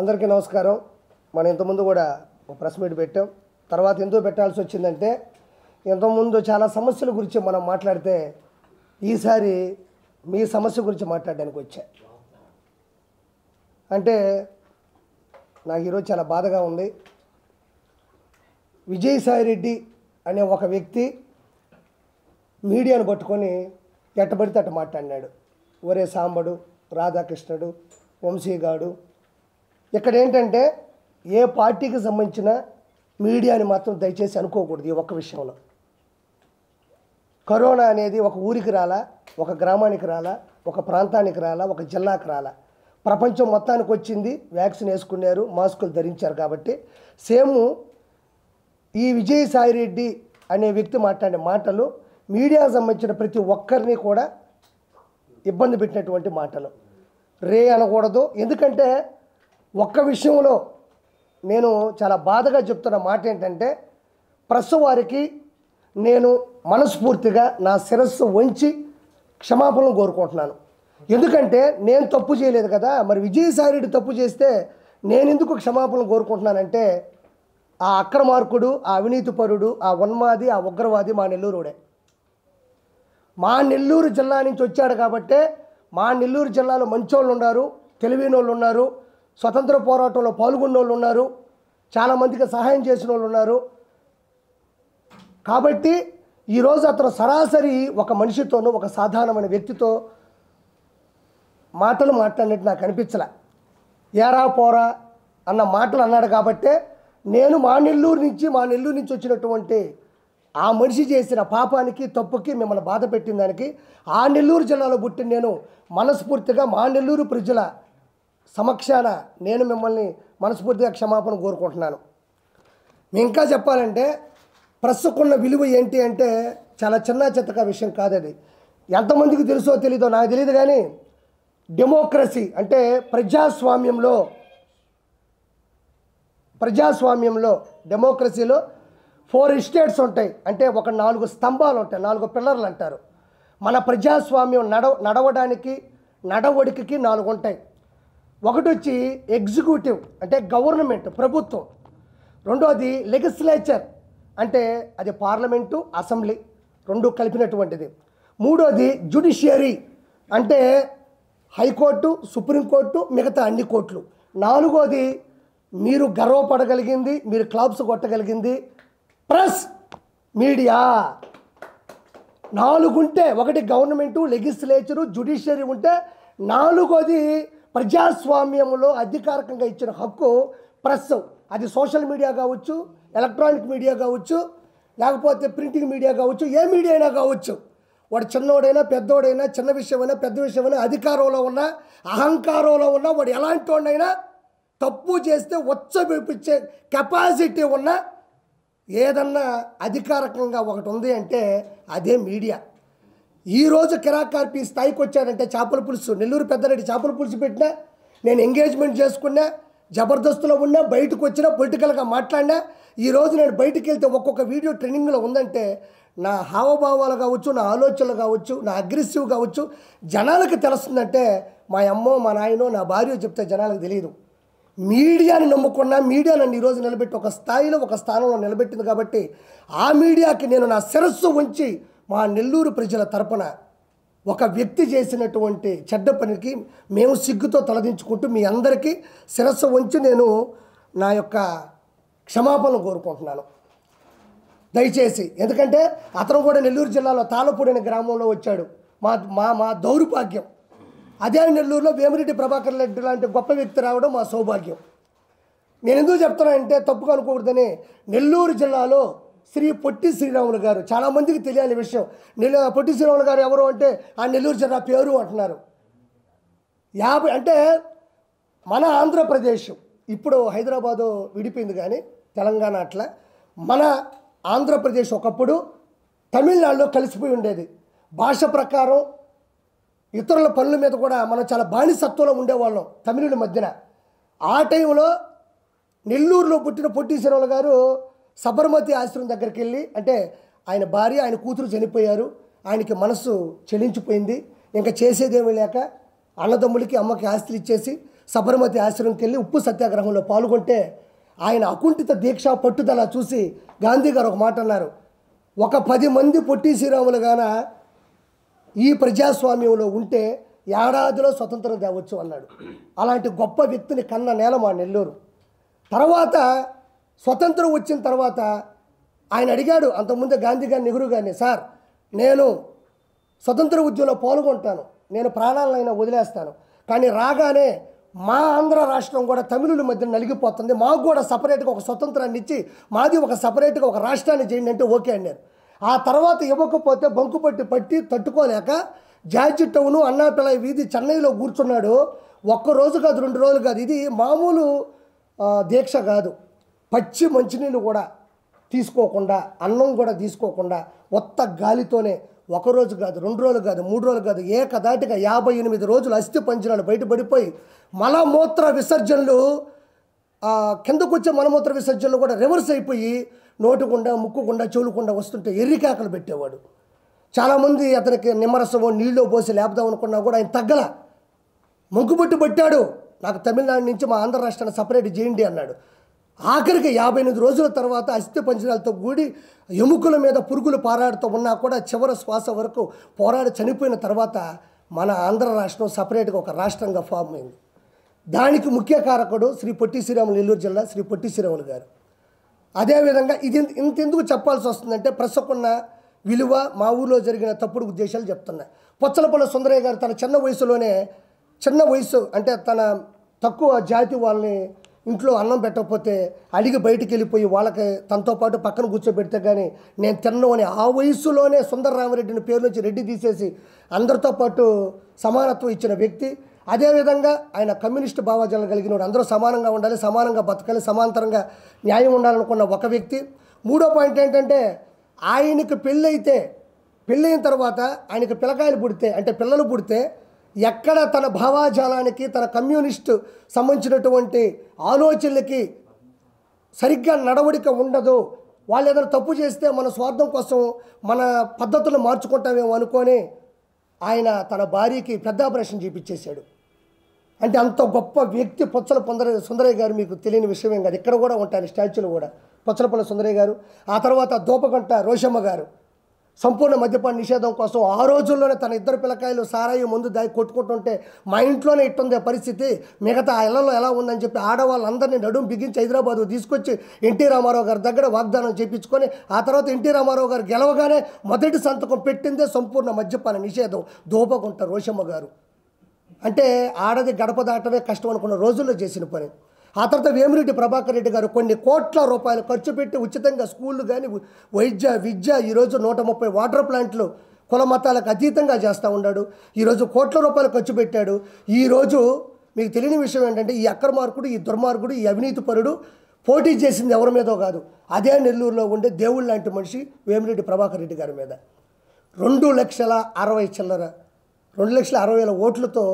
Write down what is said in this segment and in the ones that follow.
అందరికీ నమస్కారం. మనం ఇంతకుముందు కూడా ఒక ప్రెస్ మీట్ పెట్టాం. తర్వాత ఎందుకు పెట్టాల్సి వచ్చిందంటే ఇంతకుముందు చాలా సమస్యల గురించి మనం మాట్లాడితే ఈసారి మీ సమస్య గురించి మాట్లాడడానికి వచ్చా. అంటే నాకు ఈరోజు చాలా బాధగా ఉంది. విజయసాయిరెడ్డి అనే ఒక వ్యక్తి మీడియాను పట్టుకొని ఎట్టబడితే అట్ట మాట్లాడినాడు. ఒరే సాంబడు, రాధాకృష్ణుడు, వంశీగాడు. ఇక్కడ ఏంటంటే ఏ పార్టీకి సంబంధించిన మీడియాని మాత్రం దయచేసి అనుకోకూడదు. ఈ ఒక్క విషయంలో కరోనా అనేది ఒక ఊరికి రాలా, ఒక గ్రామానికి రాలా, ఒక ప్రాంతానికి రాలా, ఒక జిల్లాకి రాలా, ప్రపంచం మొత్తానికి వచ్చింది. వ్యాక్సిన్ వేసుకున్నారు, మాస్కులు ధరించారు. కాబట్టి సేమ్ ఈ విజయసాయిరెడ్డి అనే వ్యక్తి మాట్లాడే మాటలు మీడియాకు సంబంధించిన ప్రతి ఒక్కరిని కూడా ఇబ్బంది పెట్టినటువంటి మాటలు. రే అనకూడదు. ఎందుకంటే ఒక్క విషయంలో నేను చాలా బాధగా చెప్తున్న మాట ఏంటంటే ప్రెస్ వారికి నేను మనస్ఫూర్తిగా నా శిరస్సు వంచి క్షమాపణలు కోరుకుంటున్నాను. ఎందుకంటే నేను తప్పు చేయలేదు కదా. మరి విజయసాయిరెడ్డి తప్పు చేస్తే నేను ఎందుకు క్షమాపణలు కోరుకుంటున్నానంటే ఆ అక్రమార్కుడు, ఆ అవినీతిపరుడు, ఆ ఉన్మాది, ఆ ఉగ్రవాది మా నెల్లూరుడే. మా నెల్లూరు జిల్లా నుంచి వచ్చాడు కాబట్టే మా నెల్లూరు జిల్లాలో మంచోళ్ళు ఉన్నారు, తెలివైన వాళ్ళు ఉన్నారు, స్వతంత్ర పోరాటంలో పాల్గొన్న వాళ్ళు ఉన్నారు, చాలామందికి సహాయం చేసిన వాళ్ళు ఉన్నారు. కాబట్టి ఈరోజు అతను సరాసరి ఒక మనిషితోనూ, ఒక సాధారణమైన వ్యక్తితో మాటలు మాట్లాడినట్టు నాకు అనిపించలే. ఏరా పోరా అన్న మాటలు అన్నాడు. కాబట్టే నేను మా నెల్లూరు నుంచి వచ్చినటువంటి ఆ మనిషి చేసిన పాపానికి, తప్పుకి, మిమ్మల్ని బాధ పెట్టిన దానికి ఆ నెల్లూరు జిల్లాలో పుట్టిన నేను మనస్ఫూర్తిగా మా నెల్లూరు ప్రజల సమక్షాన నేను మిమ్మల్ని మనస్ఫూర్తిగా క్షమాపణ కోరుకుంటున్నాను. ఇంకా చెప్పాలంటే ప్రెస్కున్న విలువ ఏంటి అంటే చాలా చిన్న చిత్తక విషయం కాదు. అది ఎంతమందికి తెలుసో తెలీదో నాకు తెలియదు. కానీ డెమోక్రసీ అంటే ప్రజాస్వామ్యంలో డెమోక్రసీలో 4 స్టేట్స్ ఉంటాయి. అంటే ఒక 4 స్తంభాలు ఉంటాయి, 4 పిల్లర్లు అంటారు. మన ప్రజాస్వామ్యం నడవడానికి నడవడికకి 4 ఉంటాయి. ఒకటి వచ్చి ఎగ్జిక్యూటివ్ అంటే గవర్నమెంట్, ప్రభుత్వం. రెండోది లెజిస్లేచర్ అంటే అది పార్లమెంటు, అసెంబ్లీ రెండు కలిపినటువంటిది. మూడోది జ్యుడిషియరీ అంటే హైకోర్టు, సుప్రీంకోర్టు, మిగతా అన్ని కోర్టులు. నాలుగోది మీరు గర్వపడగలిగింది, మీరు క్లబ్స్ కొట్టగలిగింది ప్రెస్, మీడియా. 4 ఉంటే ఒకటి గవర్నమెంటు, లెజిస్లేచరు, జ్యుడిషియరీ ఉంటే నాలుగోది ప్రజాస్వామ్యంలో అధికారికంగా ఇచ్చిన హక్కు ప్రెస్. అది సోషల్ మీడియా కావచ్చు, ఎలక్ట్రానిక్ మీడియా కావచ్చు, లేకపోతే ప్రింటింగ్ మీడియా కావచ్చు, ఏ మీడియా అయినా కావచ్చు. వాడు చిన్నోడైనా పెద్దోడైనా, చిన్న విషయమైనా పెద్ద విషయమైనా, అధికారంలో ఉన్నా అహంకారంలో ఉన్నా, వాడు ఎలాంటి వాడైనా తప్పు చేస్తే వచ్చబిపించే కెపాసిటీ ఉన్న ఏదన్నా అధికారికంగా ఒకటి ఉంది అంటే అదే మీడియా. ఈరోజు కిరాకార్పి స్థాయికి వచ్చాడంటే చేపల పులుసు, నెల్లూరు పెద్దరెడ్డి చేపల పులుసు పెట్టినా, నేను ఎంగేజ్మెంట్ చేసుకున్నా, జబర్దస్త్లో ఉన్నా, బయటకు వచ్చినా, పొలిటికల్గా మాట్లాడినా, ఈరోజు నేను బయటికి వెళ్తే ఒక్కొక్క వీడియో ట్రెండింగ్లో ఉందంటే నా హావభావాలు కావచ్చు, నా ఆలోచనలు కావచ్చు, నా అగ్రెసివ్ కావచ్చు జనాలకు తెలుస్తుందంటే మా అమ్మో, మా నాయనో, నా భార్య చెప్తే జనాలకు తెలియదు. మీడియాని నమ్ముకున్నా, మీడియా నన్ను ఈరోజు నిలబెట్టి ఒక స్థాయిలో, ఒక స్థానంలో నిలబెట్టింది. కాబట్టి ఆ మీడియాకి నేను నా శిరస్సు ఉంచి మా నెల్లూరు ప్రజల తరపున ఒక వ్యక్తి చేసినటువంటి చెడ్డ పనికి మేము సిగ్గుతో తలదించుకుంటూ మీ అందరికీ శిరస్సు ఉంచి నేను నా యొక్క క్షమాపణలు కోరుకుంటున్నాను దయచేసి. ఎందుకంటే అతను కూడా నెల్లూరు జిల్లాలో తాళపూడి అనే గ్రామంలో వచ్చాడు. మా దౌర్భాగ్యం. అదే నెల్లూరులో వేమిరెడ్డి ప్రభాకర్ రెడ్డి లాంటి గొప్ప వ్యక్తి రావడం మా సౌభాగ్యం. నేను ఎందుకు చెప్తున్నానంటే తప్పుగా అనుకోకూడదని. నెల్లూరు జిల్లాలో శ్రీ పొట్టి శ్రీరాములు గారు, చాలామందికి తెలియాలి విషయం. పొట్టి శ్రీరాములు గారు ఎవరు అంటే ఆ నెల్లూరు జిల్లా పేరు అంటున్నారు. 50 అంటే మన ఆంధ్రప్రదేశ్ ఇప్పుడు హైదరాబాదు విడిపోయింది కానీ తెలంగాణ అట్లా. మన ఆంధ్రప్రదేశ్ ఒకప్పుడు తమిళనాడులో కలిసిపోయి ఉండేది. భాష ప్రకారం ఇతరుల పనుల మీద కూడా మనం చాలా బానిసత్వంలో ఉండేవాళ్ళం తమిళుల మధ్యన. ఆ టైంలో నెల్లూరులో పుట్టిన పొట్టి శ్రీరాములు గారు సబర్మతి ఆశ్రమం దగ్గరికి వెళ్ళి, అంటే ఆయన భార్య, ఆయన కూతురు చనిపోయారు, ఆయనకి మనసు చెలించిపోయింది, ఇంకా చేసేదేమీ లేక అన్నదమ్ములకి, అమ్మకి ఆస్తులు ఇచ్చేసి సబర్మతి ఆశ్రమంకి వెళ్ళి ఉప్పు సత్యాగ్రహంలో పాల్గొంటే ఆయన అకుంఠిత దీక్ష పట్టుదల చూసి గాంధీ గారు ఒక మాట అన్నారు, ఒక 10 మంది పొట్టి శ్రీరాములుగాన ఈ ప్రజాస్వామ్యంలో ఉంటే ఏడాదిలో స్వతంత్రం తేవచ్చు అన్నాడు. అలాంటి గొప్ప వ్యక్తిని కన్న నేల మా నెల్లూరు. తర్వాత స్వతంత్రం వచ్చిన తర్వాత ఆయన అడిగాడు అంతకుముందే గాంధీ గారిని, నెహ్రూ గారిని, సార్ నేను స్వతంత్ర ఉద్యమంలో పాల్గొంటాను, నేను ప్రాణాలనైనా వదిలేస్తాను, కానీ రాగానే మా ఆంధ్ర రాష్ట్రం కూడా తమిళుల మధ్య నలిగిపోతుంది, మాకు కూడా సపరేట్గా ఒక స్వతంత్రాన్ని ఇచ్చి మాది ఒక సపరేట్గా ఒక రాష్ట్రాన్ని చేయండి అంటే ఓకే అన్నారు. ఆ తర్వాత ఇవ్వకపోతే బంకు పట్టి తట్టుకోలేక జార్జి టౌను అన్నాపిల్లై వీధి చెన్నైలో కూర్చున్నాడు. ఒక్కరోజు కాదు 2 రోజులు కాదు, ఇది మామూలు దీక్ష కాదు. పచ్చి మంచినీళ్ళు కూడా తీసుకోకుండా, అన్నం కూడా తీసుకోకుండా, ఒత్త గాలితోనే ఒకరోజు కాదు 2 రోజులు కాదు 3 రోజులు కాదు ఏకదాటిగా 58 రోజులు అస్థి పంజరాలు బయటపడిపోయి మలమూత్ర విసర్జనలు, కిందకు వచ్చే మలమూత్ర విసర్జనలు కూడా రివర్స్ అయిపోయి నోటుకుండా ముక్కుకుండా చెవులుకుండా వస్తుంటే ఎర్రికాకలు పెట్టేవాడు. చాలామంది అతనికి నిమ్మరసమో నీళ్ళు పోసి లేపుదాం అనుకున్నా కూడా ఆయన తగ్గల, మొగ్గుబట్టు పట్టాడు, నాకు తమిళనాడు నుంచి మా ఆంధ్ర రాష్ట్రాన్ని సపరేట్ చేయండి అన్నాడు. ఆఖరికి 58 రోజుల తర్వాత అస్థి పంజరాలతో కూడి ఎముకల మీద పురుగులు పారాడుతూ ఉన్నా కూడా చివరి శ్వాస వరకు పోరాడి చనిపోయిన తర్వాత మన ఆంధ్ర రాష్ట్రం సపరేట్గా ఒక రాష్ట్రంగా ఫామ్ అయింది. దానికి ముఖ్య కారకుడు శ్రీ పొట్టి శ్రీరాములు, నెల్లూరు జిల్లా శ్రీ పొట్టి శ్రీరాములు గారు. అదేవిధంగా ఇది ఇంతెందుకు చెప్పాల్సి వస్తుందంటే ప్రస్తుకున్న విలువ మా ఊళ్ళో జరిగిన తప్పుడు ఉద్దేశాలు చెప్తున్నాయి. పొచ్చలపల్లి సుందరయ్య గారు తన చిన్న వయసు అంటే తన తక్కువ జాతి వాళ్ళని ఇంట్లో అన్నం పెట్టకపోతే అడిగి బయటికి వెళ్ళిపోయి వాళ్ళకి తనతో పాటు పక్కన కూర్చోబెడితే కానీ నేను తిన్ను అని ఆ వయసులోనే సుందరరామరెడ్డిని పేరు నుంచి రెడ్డి తీసేసి అందరితో పాటు సమానత్వం ఇచ్చిన వ్యక్తి. అదేవిధంగా ఆయన కమ్యూనిస్టు భావజాలను కలిగిన వాడు, అందరూ సమానంగా ఉండాలి, సమానంగా బతకాలి, సమాంతరంగా న్యాయం ఉండాలనుకున్న ఒక వ్యక్తి. 3వ పాయింట్ ఏంటంటే ఆయనకు పెళ్ళైన తర్వాత ఆయనకు పిల్లలు పుడితే ఎక్కడ తన భావాజాలానికి తన కమ్యూనిస్టు సంబంధించినటువంటి ఆలోచనలకి సరిగ్గా నడవడిక ఉండదు, వాళ్ళు ఏదైనా తప్పు చేస్తే మన స్వార్థం కోసం మన పద్ధతులు మార్చుకుంటామేమో అనుకొని ఆయన తన భార్యకి పెద్ద ఆపరేషన్ చేయించేశాడు. అంటే అంత గొప్ప వ్యక్తి సుందరయ్య గారు. మీకు తెలియని విషయం కాదు, ఇక్కడ కూడా ఉంటాయి స్టాచ్యూలు కూడా. పొచ్చలపల్లి సుందరయ్య గారు, ఆ తర్వాత దూపగంట రోషమ్మ గారు సంపూర్ణ మద్యపాన నిషేధం కోసం ఆ రోజుల్లోనే తన 2 పిల్లకాయలు సారాయి ముందు దాగి కొట్టుకుంటుంటే మా ఇంట్లోనే ఇట్టుంది పరిస్థితి, మిగతా ఆ ఇళ్లలో ఎలా ఉందని చెప్పి ఆడవాళ్ళందరినీ నడుం బిగించి హైదరాబాద్ తీసుకొచ్చి ఎన్టీ రామారావు గారి దగ్గర వాగ్దానం చేయించుకొని ఆ తర్వాత ఎన్టీ రామారావు గారు గెలవగానే మొదటి సంతకం పెట్టిందే సంపూర్ణ మద్యపాన నిషేధం దూపగుంట రోషమ్మ గారు. అంటే ఆడది గడప దాటమే కష్టం అనుకున్న రోజుల్లో చేసిన పని. ఆ తర్వాత వేమిరెడ్డి ప్రభాకర్ రెడ్డి గారు కొన్ని కోట్ల రూపాయలు ఖర్చు పెట్టి ఉచితంగా స్కూళ్ళు కానీ వైద్య విద్య, ఈరోజు 130 వాటర్ ప్లాంట్లు కుల మతాలకు అతీతంగా చేస్తూ ఉన్నాడు. ఈరోజు కోట్ల రూపాయలు ఖర్చు పెట్టాడు. ఈరోజు మీకు తెలియని విషయం ఏంటంటే ఈ అక్రమార్కుడు, ఈ దుర్మార్గుడు, ఈ అవినీతిపరుడు పోటీ చేసింది ఎవరి మీదో కాదు, అదే నెల్లూరులో ఉండే దేవుళ్ళ లాంటి మనిషి వేమిరెడ్డి ప్రభాకర్ రెడ్డి గారి మీద 2,60,000 ఓట్లతో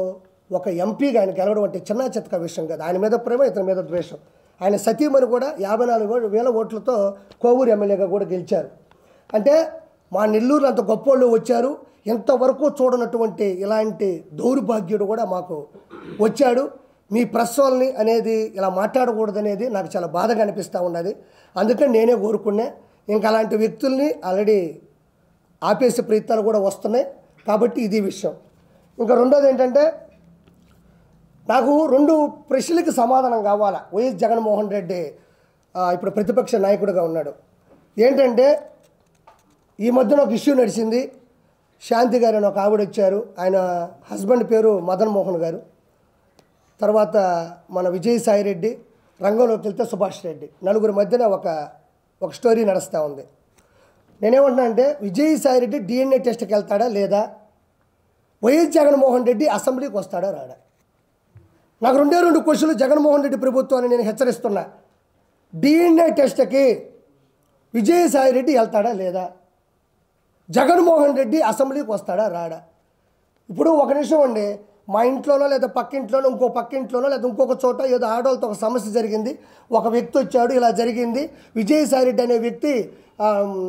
ఒక ఎంపీగా ఆయన గెలవడం అంటే చిన్న చితక విషయం కాదు. ఆయన మీద ప్రేమ, ఇతని మీద ద్వేషం. ఆయన సతీమణి కూడా 54,000 ఓట్లతో కోవూరు ఎమ్మెల్యేగా కూడా గెలిచారు. అంటే మా నెల్లూరు అంత గొప్పోళ్ళు వచ్చారు, ఎంతవరకు చూడనటువంటి ఇలాంటి దౌర్భాగ్యుడు కూడా మాకు వచ్చాడు. మీ ప్రెస్ వాళ్ళని అనేది ఇలా మాట్లాడకూడదనేది నాకు చాలా బాధగా అనిపిస్తూ ఉన్నది. అందుకని నేనే కోరుకున్నా. ఇంకా అలాంటి వ్యక్తుల్ని ఆల్రెడీ ఆపేసే ప్రయత్నాలు కూడా వస్తున్నాయి. కాబట్టి ఇది విషయం. ఇంకా రెండోది ఏంటంటే నాకు 2 ప్రశ్నలకి సమాధానం కావాలా. వైఎస్ జగన్మోహన్ రెడ్డి ఇప్పుడు ప్రతిపక్ష నాయకుడిగా ఉన్నాడు. ఏంటంటే ఈ మధ్యన ఒక ఇష్యూ నడిచింది. శాంతి గారు అని ఒక ఆవిడ వచ్చారు, ఆయన హస్బెండ్ పేరు మదన్ మోహన్ గారు. తర్వాత మన విజయసాయిరెడ్డి, రంగంలోకి వెళ్తే సుభాష్ రెడ్డి, నలుగురి మధ్యన ఒక స్టోరీ నడుస్తూ ఉంది. నేనేమంటున్నా అంటే విజయసాయిరెడ్డి DNA టెస్ట్కి వెళ్తాడా లేదా, వైఎస్ జగన్మోహన్ రెడ్డి అసెంబ్లీకి వస్తాడా రాడా? నాకు 2 క్వశ్చన్లు జగన్మోహన్ రెడ్డి ప్రభుత్వాన్ని నేను హెచ్చరిస్తున్నా. DNA టెస్ట్కి విజయసాయిరెడ్డి వెళ్తాడా లేదా, జగన్మోహన్ రెడ్డి అసెంబ్లీకి వస్తాడా రాడా? ఇప్పుడు ఒక నిమిషం అండి, మా ఇంట్లోనో లేదా పక్క ఇంట్లోనో ఇంకో పక్క ఇంట్లోనో లేదా ఇంకొక చోట ఏదో ఆడవాళ్ళతో ఒక సమస్య జరిగింది, ఒక వ్యక్తి వచ్చాడు, ఇలా జరిగింది. విజయసాయిరెడ్డి అనే వ్యక్తి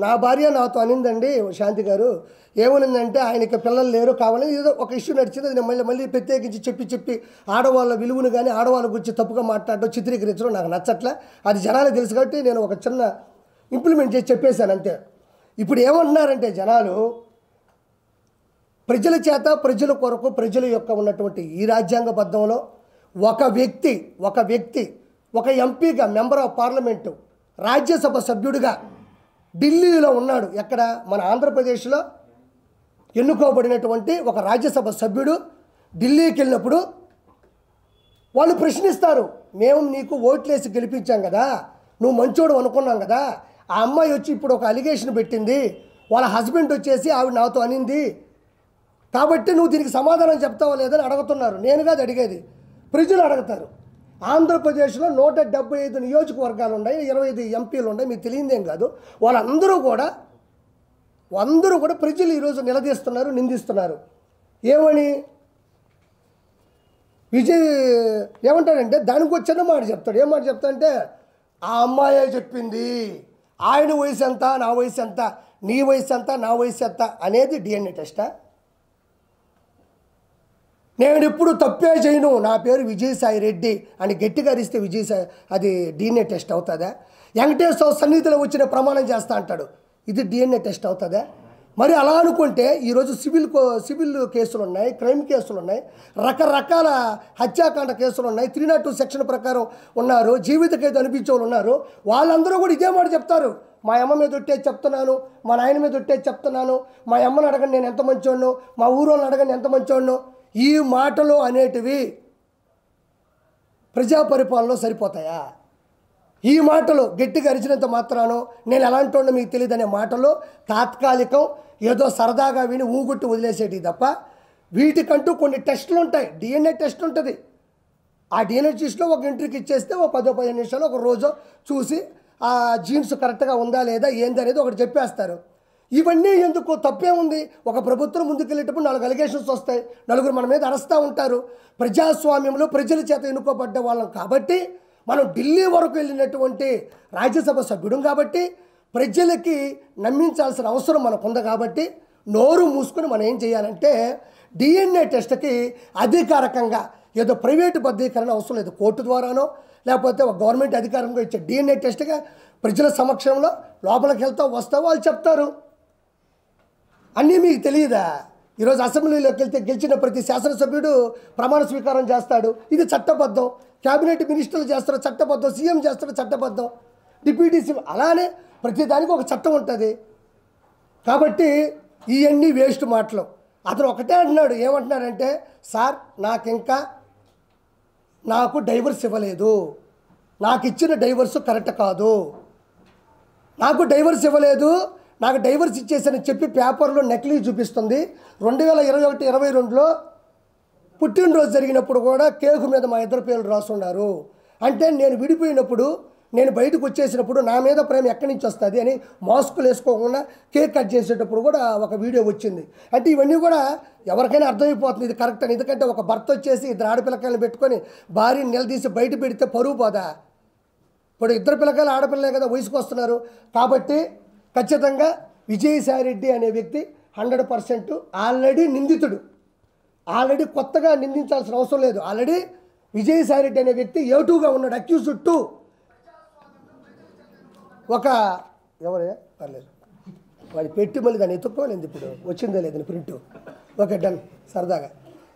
నా భార్య నాతో అనిందండి శాంతి గారు, ఏమనిందంటే ఆయనకి పిల్లలు లేరు కావాలని ఏదో ఒక ఇష్యూ నడిచింది. అది నేను మళ్ళీ ప్రత్యేకించి చెప్పి ఆడవాళ్ళ విలువను కానీ ఆడవాళ్ళ గురించి తప్పుగా మాట్లాడడం చిత్రీకరించడం నాకు నచ్చట్లే. అది జనాలకు తెలుసు కాబట్టి నేను ఒక చిన్న ఇంప్లిమెంట్ చేసి చెప్పేశాను అంతే. ఇప్పుడు ఏమంటున్నారంటే జనాలు ప్రజల చేత ప్రజల కొరకు ప్రజల యొక్క ఉన్నటువంటి ఈ రాజ్యాంగబద్ధంలో ఒక వ్యక్తి ఒక ఎంపీగా మెంబర్ ఆఫ్ పార్లమెంటు రాజ్యసభ సభ్యుడిగా ఢిల్లీలో ఉన్నాడు. ఎక్కడ? మన ఆంధ్రప్రదేశ్లో ఎన్నుకోబడినటువంటి ఒక రాజ్యసభ సభ్యుడు ఢిల్లీకి వెళ్ళినప్పుడు వాళ్ళు ప్రశ్నిస్తారు, మేము నీకు ఓట్లేసి గెలిపించాం కదా, నువ్వు మంచోడు అనుకున్నాం కదా, ఆ అమ్మాయి వచ్చి ఇప్పుడు ఒక అలిగేషన్ పెట్టింది, వాళ్ళ హస్బెండ్ వచ్చేసి ఆవిడ నాతో అనింది, కాబట్టి నువ్వు దీనికి సమాధానం చెప్తావా లేదని అడుగుతున్నారు. నేను కాదు అడిగేది, ప్రజలు అడుగుతారు. ఆంధ్రప్రదేశ్లో 175 నియోజకవర్గాలు ఉన్నాయి, 25 ఎంపీలు ఉన్నాయి, మీకు తెలియదేం కాదు. వాళ్ళందరూ కూడా ప్రజలు ఈరోజు నిలదీస్తున్నారు, నిందిస్తున్నారు. ఏమని విజయ్ ఏమంటాడంటే దానికి వచ్చిన మాట చెప్తాడు. ఏం మాట చెప్తాడంటే ఆ అమ్మాయే చెప్పింది, ఆయన వయసు ఎంత, నా వయసు ఎంత, నీ వయసు ఎంత, నా వయసు ఎంత అనేది డిఎన్ఏ టెస్టా? నేను ఎప్పుడు తప్పే చేయను, నా పేరు విజయసాయి రెడ్డి అని గట్టిగా అరిస్తే విజయసాయి అది డిఎన్ఏ టెస్ట్ అవుతుందా? వెంకటేశ్వర సన్నిధిలో వచ్చిన ప్రమాణం చేస్తా అంటాడు, ఇది డిఎన్ఏ టెస్ట్ అవుతుందా? మరి అలా అనుకుంటే ఈరోజు సివిల్ కేసులు ఉన్నాయి, క్రైమ్ కేసులు ఉన్నాయి, రకరకాల హత్యాకాండ కేసులు ఉన్నాయి, 302 సెక్షన్ ప్రకారం ఉన్నారు, జీవిత ఖైదు అనిపించే వాళ్ళు ఉన్నారు. వాళ్ళందరూ కూడా ఇదే మాట చెప్తారు, మా అమ్మ మీద ఒట్టేది చెప్తున్నాను, మా నాయన మీద ఒట్టేది చెప్తున్నాను, మా అమ్మని అడగండి నేను ఎంత మంచోడ్ను, మా ఊరోళ్ళని అడగండి ఎంత మంచోడ్ను. ఈ మాటలు అనేటివి ప్రజా పరిపాలనలో సరిపోతాయా? ఈ మాటలు గట్టిగా అరిచినంత మాత్రానో నేను ఎలాంటి వాడినో మీకు తెలియదు అనే మాటలు తాత్కాలికం, ఏదో సరదాగా విని ఊగుట్టు వదిలేసేటి తప్ప వీటికంటూ కొన్ని టెస్టులు ఉంటాయి. డిఎన్ఏ టెస్ట్ ఉంటుంది. ఆ డిఎన్ఏ టెస్ట్లో ఒక ఇంటర్వ్యూకి ఇచ్చేస్తే ఒక 10-15 నిమిషాలు ఒక రోజు చూసి ఆ జీన్స్ కరెక్ట్గా ఉందా లేదా ఏంది అనేది ఒకటి చెప్పేస్తారు. ఇవన్నీ ఎందుకు? తప్పే ఉంది. ఒక ప్రభుత్వం ముందుకెళ్ళేటప్పుడు 4 అలిగేషన్స్ వస్తాయి, నలుగురు మన మీద అరుస్తూ ఉంటారు. ప్రజాస్వామ్యంలో ప్రజల చేత ఎన్నుకోబడ్డ వాళ్ళం కాబట్టి, మనం ఢిల్లీ వరకు వెళ్ళినటువంటి రాజ్యసభ సభ్యుడు కాబట్టి, ప్రజలకి నమ్మించాల్సిన అవసరం మనకు ఉంది కాబట్టి నోరు మూసుకొని మనం ఏం చేయాలంటే డిఎన్ఏ టెస్ట్కి అధికారికంగా ఏదో ప్రైవేటు బద్దీకరణ అవసరం లేదు, కోర్టు ద్వారానో లేకపోతే ఒక గవర్నమెంట్ అధికారంగా ఇచ్చే డిఎన్ఏ టెస్ట్గా ప్రజల సమక్షంలో లోపలికి వెళ్తావు వస్తావు వాళ్ళు చెప్తారు. అన్నీ మీకు తెలియదా? ఈరోజు అసెంబ్లీలోకి వెళ్తే గెలిచిన ప్రతి శాసనసభ్యుడు ప్రమాణ స్వీకారం చేస్తాడు, ఇది చట్టబద్ధం. క్యాబినెట్ మినిస్టర్లు చేస్తారు చట్టబద్ధం, సీఎం చేస్తారు చట్టబద్ధం, డిప్యూటీ సీఎం, అలానే ప్రతిదానికి ఒక చట్టం ఉంటుంది. కాబట్టి ఇవన్నీ వేస్ట్ మాటలు. అతను ఒకటే అంటున్నాడు, ఏమంటున్నాడంటే సార్ నాకు డైవర్స్ ఇవ్వలేదు, నాకు ఇచ్చిన డైవర్స్ కరెక్ట్ కాదు, నాకు డైవర్స్ ఇవ్వలేదు, నాకు డైవర్స్ ఇచ్చేసని చెప్పి పేపర్లో నకిలీ చూపిస్తుంది. 2021-22లో పుట్టినరోజు జరిగినప్పుడు కూడా కేకు మీద మా ఇద్దరు పేర్లు రాసున్నారు. అంటే నేను విడిపోయినప్పుడు, నేను బయటకు వచ్చేసినప్పుడు నా మీద ప్రేమ ఎక్కడి నుంచి వస్తుంది అని మాస్కులు వేసుకోకుండా కేక్ కట్ చేసేటప్పుడు కూడా ఒక వీడియో వచ్చింది. అంటే ఇవన్నీ కూడా ఎవరికైనా అర్థమైపోతుంది ఇది కరెక్ట్ అని. ఎందుకంటే ఒక భర్త వచ్చేసి 2 ఆడపిల్లకాయలు పెట్టుకొని భార్యని నిలదీసి బయట పెడితే పరువు పోదా? ఇప్పుడు 2 పిల్లకాయలు ఆడపిల్లలే కదా వయసుకు వస్తున్నారు. కాబట్టి ఖచ్చితంగా విజయసాయిరెడ్డి అనే వ్యక్తి 100% ఆల్రెడీ నిందితుడు. ఆల్రెడీ కొత్తగా నిందించాల్సిన అవసరం లేదు. ఆల్రెడీ విజయసాయిరెడ్డి అనే వ్యక్తి A2గా ఉన్నాడు, అక్యూజ్డ్ 2. ఒక ఎవరే పర్లేదు వాడి పెట్టి మళ్ళీ దాన్ని ఎత్తుక్కోలేదు, ఇప్పుడు వచ్చిందే లేదని ప్రింట్. ఓకే డన్, సరదాగా.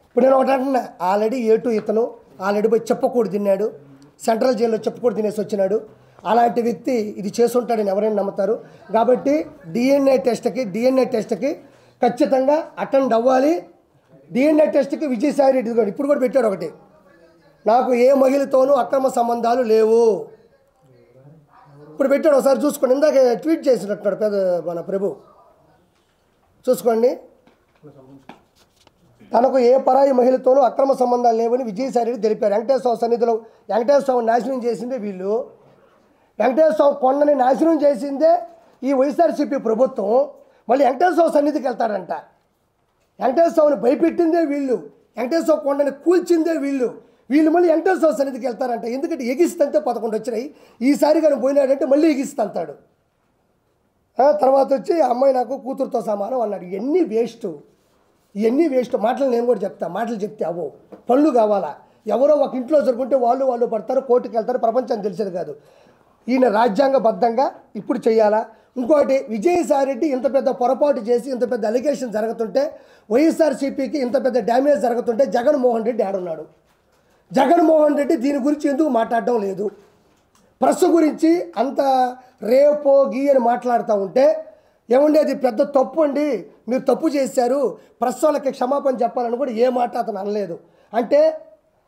ఇప్పుడు నేను ఒకటి అంటున్నా, ఆల్రెడీ A2 ఇతను ఆల్రెడీ పోయి చెప్పకూడదు తిన్నాడు, సెంట్రల్ జైల్లో చెప్పకూడదు తినేసి వచ్చినాడు. అలాంటి వ్యక్తి ఇది చేసుంటాడని ఎవరైనా నమ్ముతారు. కాబట్టి డిఎన్ఏ టెస్ట్కి ఖచ్చితంగా అటెండ్ అవ్వాలి. డిఎన్ఏ టెస్ట్కి విజయసాయిరెడ్డి కూడా ఇప్పుడు కూడా పెట్టాడు ఒకటి, నాకు ఏ మహిళతోనూ అక్రమ సంబంధాలు లేవు ఇప్పుడు పెట్టాడు. ఒకసారి చూసుకోండి, ఇందాక ట్వీట్ చేసినట్టున్నాడు మన ప్రభు, చూసుకోండి. తనకు ఏ పరాయి మహిళతోనూ అక్రమ సంబంధాలు లేవని విజయసాయిరెడ్డి తెలిపారు. వెంకటేశ్వర సన్నిధిలో వెంకటేశ్వర నాశనం చేసిందే వీళ్ళు, వెంకటేశ్వర కొండని నాశనం చేసిందే ఈ వైఎస్ఆర్సీపీ ప్రభుత్వం. మళ్ళీ వెంకటేశ్వర సన్నిధికి వెళ్తారంట, వెంకటేశ్వరని భయపెట్టిందే వీళ్ళు, వెంకటేశ్వర కొండని కూల్చిందే వీళ్ళు మళ్ళీ వెంకటేశ్వర సన్నిధికి వెళ్తారంట. ఎందుకంటే ఎగిస్తంటే 11 వచ్చినాయి, ఈసారి కానీ పోయినాడంటే మళ్ళీ ఎగిస్తాడు. తర్వాత వచ్చి ఆ అమ్మాయి నాకు కూతురుతో సమానం అన్నాడు. ఇవన్నీ వేస్ట్ మాటలు నేను కూడా చెప్తా. మాటలు చెప్తే అవో పనులు కావాలా. ఎవరో ఒక ఇంట్లో జరుగుంటే వాళ్ళు పడతారు, కోర్టుకు వెళ్తారు, ప్రపంచానికి తెలిసేది కాదు. ఈయన రాజ్యాంగబద్ధంగా ఇప్పుడు చేయాలా. ఇంకోటి, విజయసాయిరెడ్డి ఇంత పెద్ద పొరపాటు చేసి ఇంత పెద్ద అలిగేషన్ జరుగుతుంటే, వైఎస్ఆర్సీపీకి ఇంత పెద్ద డ్యామేజ్ జరుగుతుంటే జగన్మోహన్ రెడ్డి ఆడున్నాడు. జగన్మోహన్ రెడ్డి దీని గురించి ఎందుకు మాట్లాడడం లేదు? ప్రెస్ గురించి అంత రేపో గీ అని మాట్లాడుతూ ఉంటే, ఏమండి అది పెద్ద తప్పు అండి, మీరు తప్పు చేశారు, ప్రెస్ వాళ్ళకి క్షమాపణ చెప్పాలని కూడా ఏ మాట అతను అనలేదు. అంటే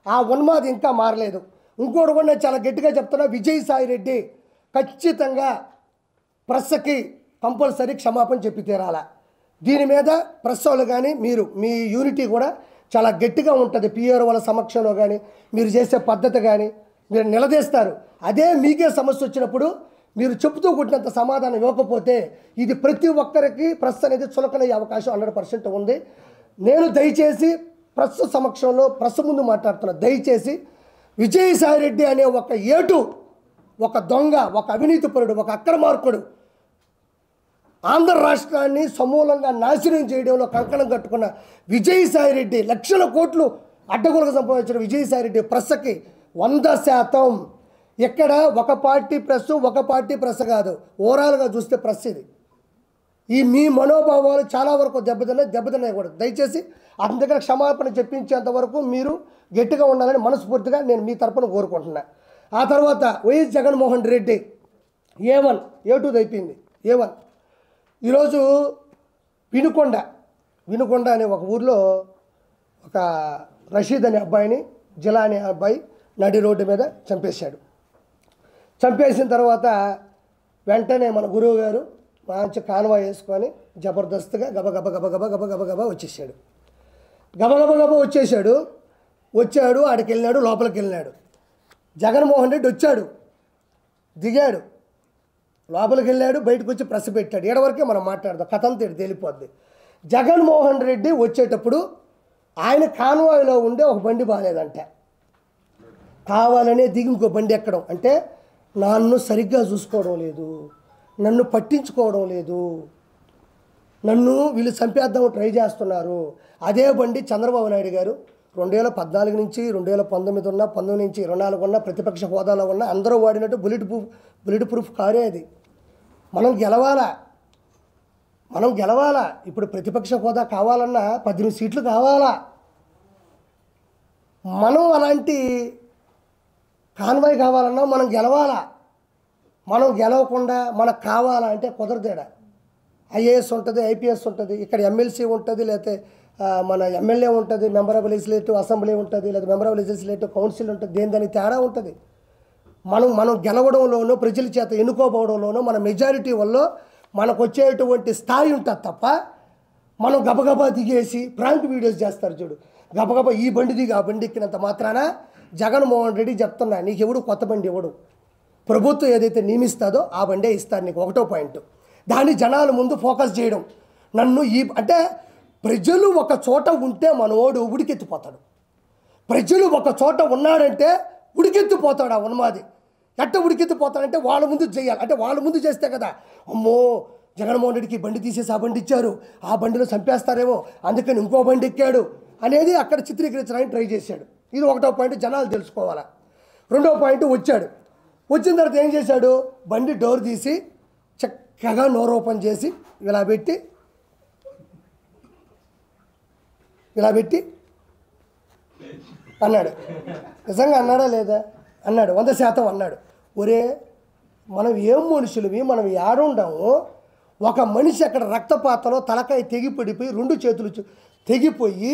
ఆ ఉన్మాది ఇంకా మారలేదు. ఇంకోటి కూడా నేను చాలా గట్టిగా చెప్తున్నా, విజయసాయిరెడ్డి ఖచ్చితంగా ప్రెస్కి కంపల్సరీ క్షమాపణ చెప్పి తీరాలా. దీని మీద ప్రెస్ వాళ్ళు కానీ మీ యూనిటీ కూడా చాలా గట్టిగా ఉంటుంది. పిఆర్ వాళ్ళ సమక్షంలో కానీ మీరు చేసే పద్ధతి కానీ మీరు నిలదీస్తారు. అదే మీకే సమస్య వచ్చినప్పుడు మీరు చెప్తూ కొట్టినంత సమాధానం ఇవ్వకపోతే ఇది ప్రతి ఒక్కరికి ప్రెస్ అనేది చులకనయ్యే అవకాశం 100% ఉంది. నేను దయచేసి ప్రెస్ సమక్షంలో ప్రెస్ ముందు మాట్లాడుతున్నా. దయచేసి విజయసాయిరెడ్డి అనే ఒక దొంగ, ఒక అవినీతిపరుడు, ఒక అక్రమార్కుడు ఆంధ్ర రాష్ట్రాన్ని సమూలంగా నాశనం చేయడంలో కంకణం కట్టుకున్న విజయసాయిరెడ్డి, లక్షల కోట్లు అడ్డగోలుగా సంపాదించిన విజయసాయిరెడ్డి ప్రెస్కి 100% ఎక్కడ ఒక పార్టీ ప్రెస్ కాదు, ఓవరాల్గా చూస్తే ప్రెస్ ఇది. మీ మనోభావాలు చాలా వరకు దెబ్బతిన్నాయి కూడా. దయచేసి అతని దగ్గర క్షమాపణ చెప్పించేంత వరకు మీరు గట్టిగా ఉండాలని మనస్ఫూర్తిగా నేను మీ తరపున కోరుకుంటున్నా. ఆ తర్వాత YS Jaganmohan Reddy A1 A2 అయిపోయింది. A1 ఈరోజు వినుకొండ అనే ఒక ఊర్లో ఒక రషీద్ అనే అబ్బాయిని, జిలా అనే అబ్బాయి నడి రోడ్డు మీద చంపేసిన తర్వాత వెంటనే మన గురువు గారు మంచి కాన్వాయ్ వేసుకొని జబర్దస్త్గా గబగబా వచ్చాడు. ఆడికి వెళ్ళినాడు, లోపలికి వెళ్ళినాడు. జగన్మోహన్ రెడ్డి వచ్చాడు, దిగాడు, లోపలికి వెళ్ళాడు, బయటకు వచ్చి ప్రెస్ పెట్టాడు. ఏడవరకే మనం మాట్లాడదాం, కథంతో తేలిపోద్ది. జగన్మోహన్ రెడ్డి వచ్చేటప్పుడు ఆయన కాన్వాయ్లో ఉండే ఒక బండి బాగాలేదంట, కావాలనే దిగి ఇంకో బండి ఎక్కడం. అంటే నన్ను సరిగ్గా చూసుకోవడం లేదు, నన్ను పట్టించుకోవడం లేదు, నన్ను వీళ్ళు చంపేద్దాం ట్రై చేస్తున్నారు. అదే బండి చంద్రబాబు నాయుడు గారు 2014 నుంచి 2019 ఉన్న, 19 నుంచి 24 ఉన్న, ప్రతిపక్ష హోదాలో ఉన్న అందరూ వాడినట్టు బుల్లెట్ ప్రూఫ్ కారే అది. మనం గెలవాలా. ఇప్పుడు ప్రతిపక్ష హోదా కావాలన్నా 18 సీట్లు కావాలా. మనం అలాంటి కాన్వాయ్ కావాలన్నా మనం గెలవాలా. మనం గెలవకుండా మనకు కావాలా అంటే కుదరదేడా. ఐఏఎస్ ఉంటుంది, ఐపీఎస్ ఉంటుంది, ఇక్కడ ఎమ్మెల్సీ ఉంటుంది, లేకపోతే మన ఎమ్మెల్యే ఉంటుంది, మెంబర్ ఆఫ్ లెజిస్లేటివ్ అసెంబ్లీ ఉంటుంది, లేదా మెంబర్ ఆఫ్ లెజిస్లేటివ్ కౌన్సిల్ ఉంటుంది. దానికి తేడా ఉంటుంది. మనం గెలవడంలోనూ, ప్రజల చేత ఎన్నుకోబోవడంలోనూ, మన మెజారిటీ వల్ల మనకు వచ్చేటువంటి స్థాయి ఉంటుంది తప్ప మనం గబగబా దిగేసి ప్రాంక్ వీడియోస్ చేస్తారు చూడు, గబగబా ఈ బండి దిగి ఆ బండి ఎక్కినంత మాత్రాన జగన్మోహన్ రెడ్డి చెప్తున్నా, నీకు ఎవడు కొత్త బండి ఎవడు, ప్రభుత్వం ఏదైతే నియమిస్తుందో ఆ బండే ఇస్తారు నీకు. ఒకటో పాయింట్, దాన్ని జనాల ముందు ఫోకస్ చేయడం. నన్ను అంటే ప్రజలు ఒక చోట ఉంటే మనోడు ఉడికెత్తిపోతాడు. ప్రజలు ఒక చోట ఉన్నాడంటే ఉడికెత్తిపోతాడు. ఆ ఉన్మాది ఎట్ట ఉడికెత్తిపోతాడంటే వాళ్ళ ముందు చేయాలి. అంటే వాళ్ళ ముందు చేస్తే కదా, అమ్మో జగన్మోహన్ రెడ్డికి బండి తీసేసి ఆ బండి ఇచ్చారు, ఆ బండిలో చంపేస్తారేమో అందుకని ఇంకో బండి ఎక్కాడు అనేది అక్కడ చిత్రీకరించడానికి ట్రై చేశాడు. ఇది ఒకటో పాయింట్, జనాలు తెలుసుకోవాలా. రెండో పాయింట్, వచ్చిన తర్వాత ఏం చేశాడు, బండి డోర్ తీసి చక్కగా నోరు ఓపెన్ చేసి ఇలా పెట్టి అన్నాడు. నిజంగా అన్నాడా లేదా? అన్నాడు, 100% అన్నాడు. ఒరే మనం ఏం మనుషులవి, మనం ఏడుండాము. ఒక మనిషి అక్కడ రక్తపాతలో తలకాయ తెగిపడిపోయి 2 చేతులు తెగిపోయి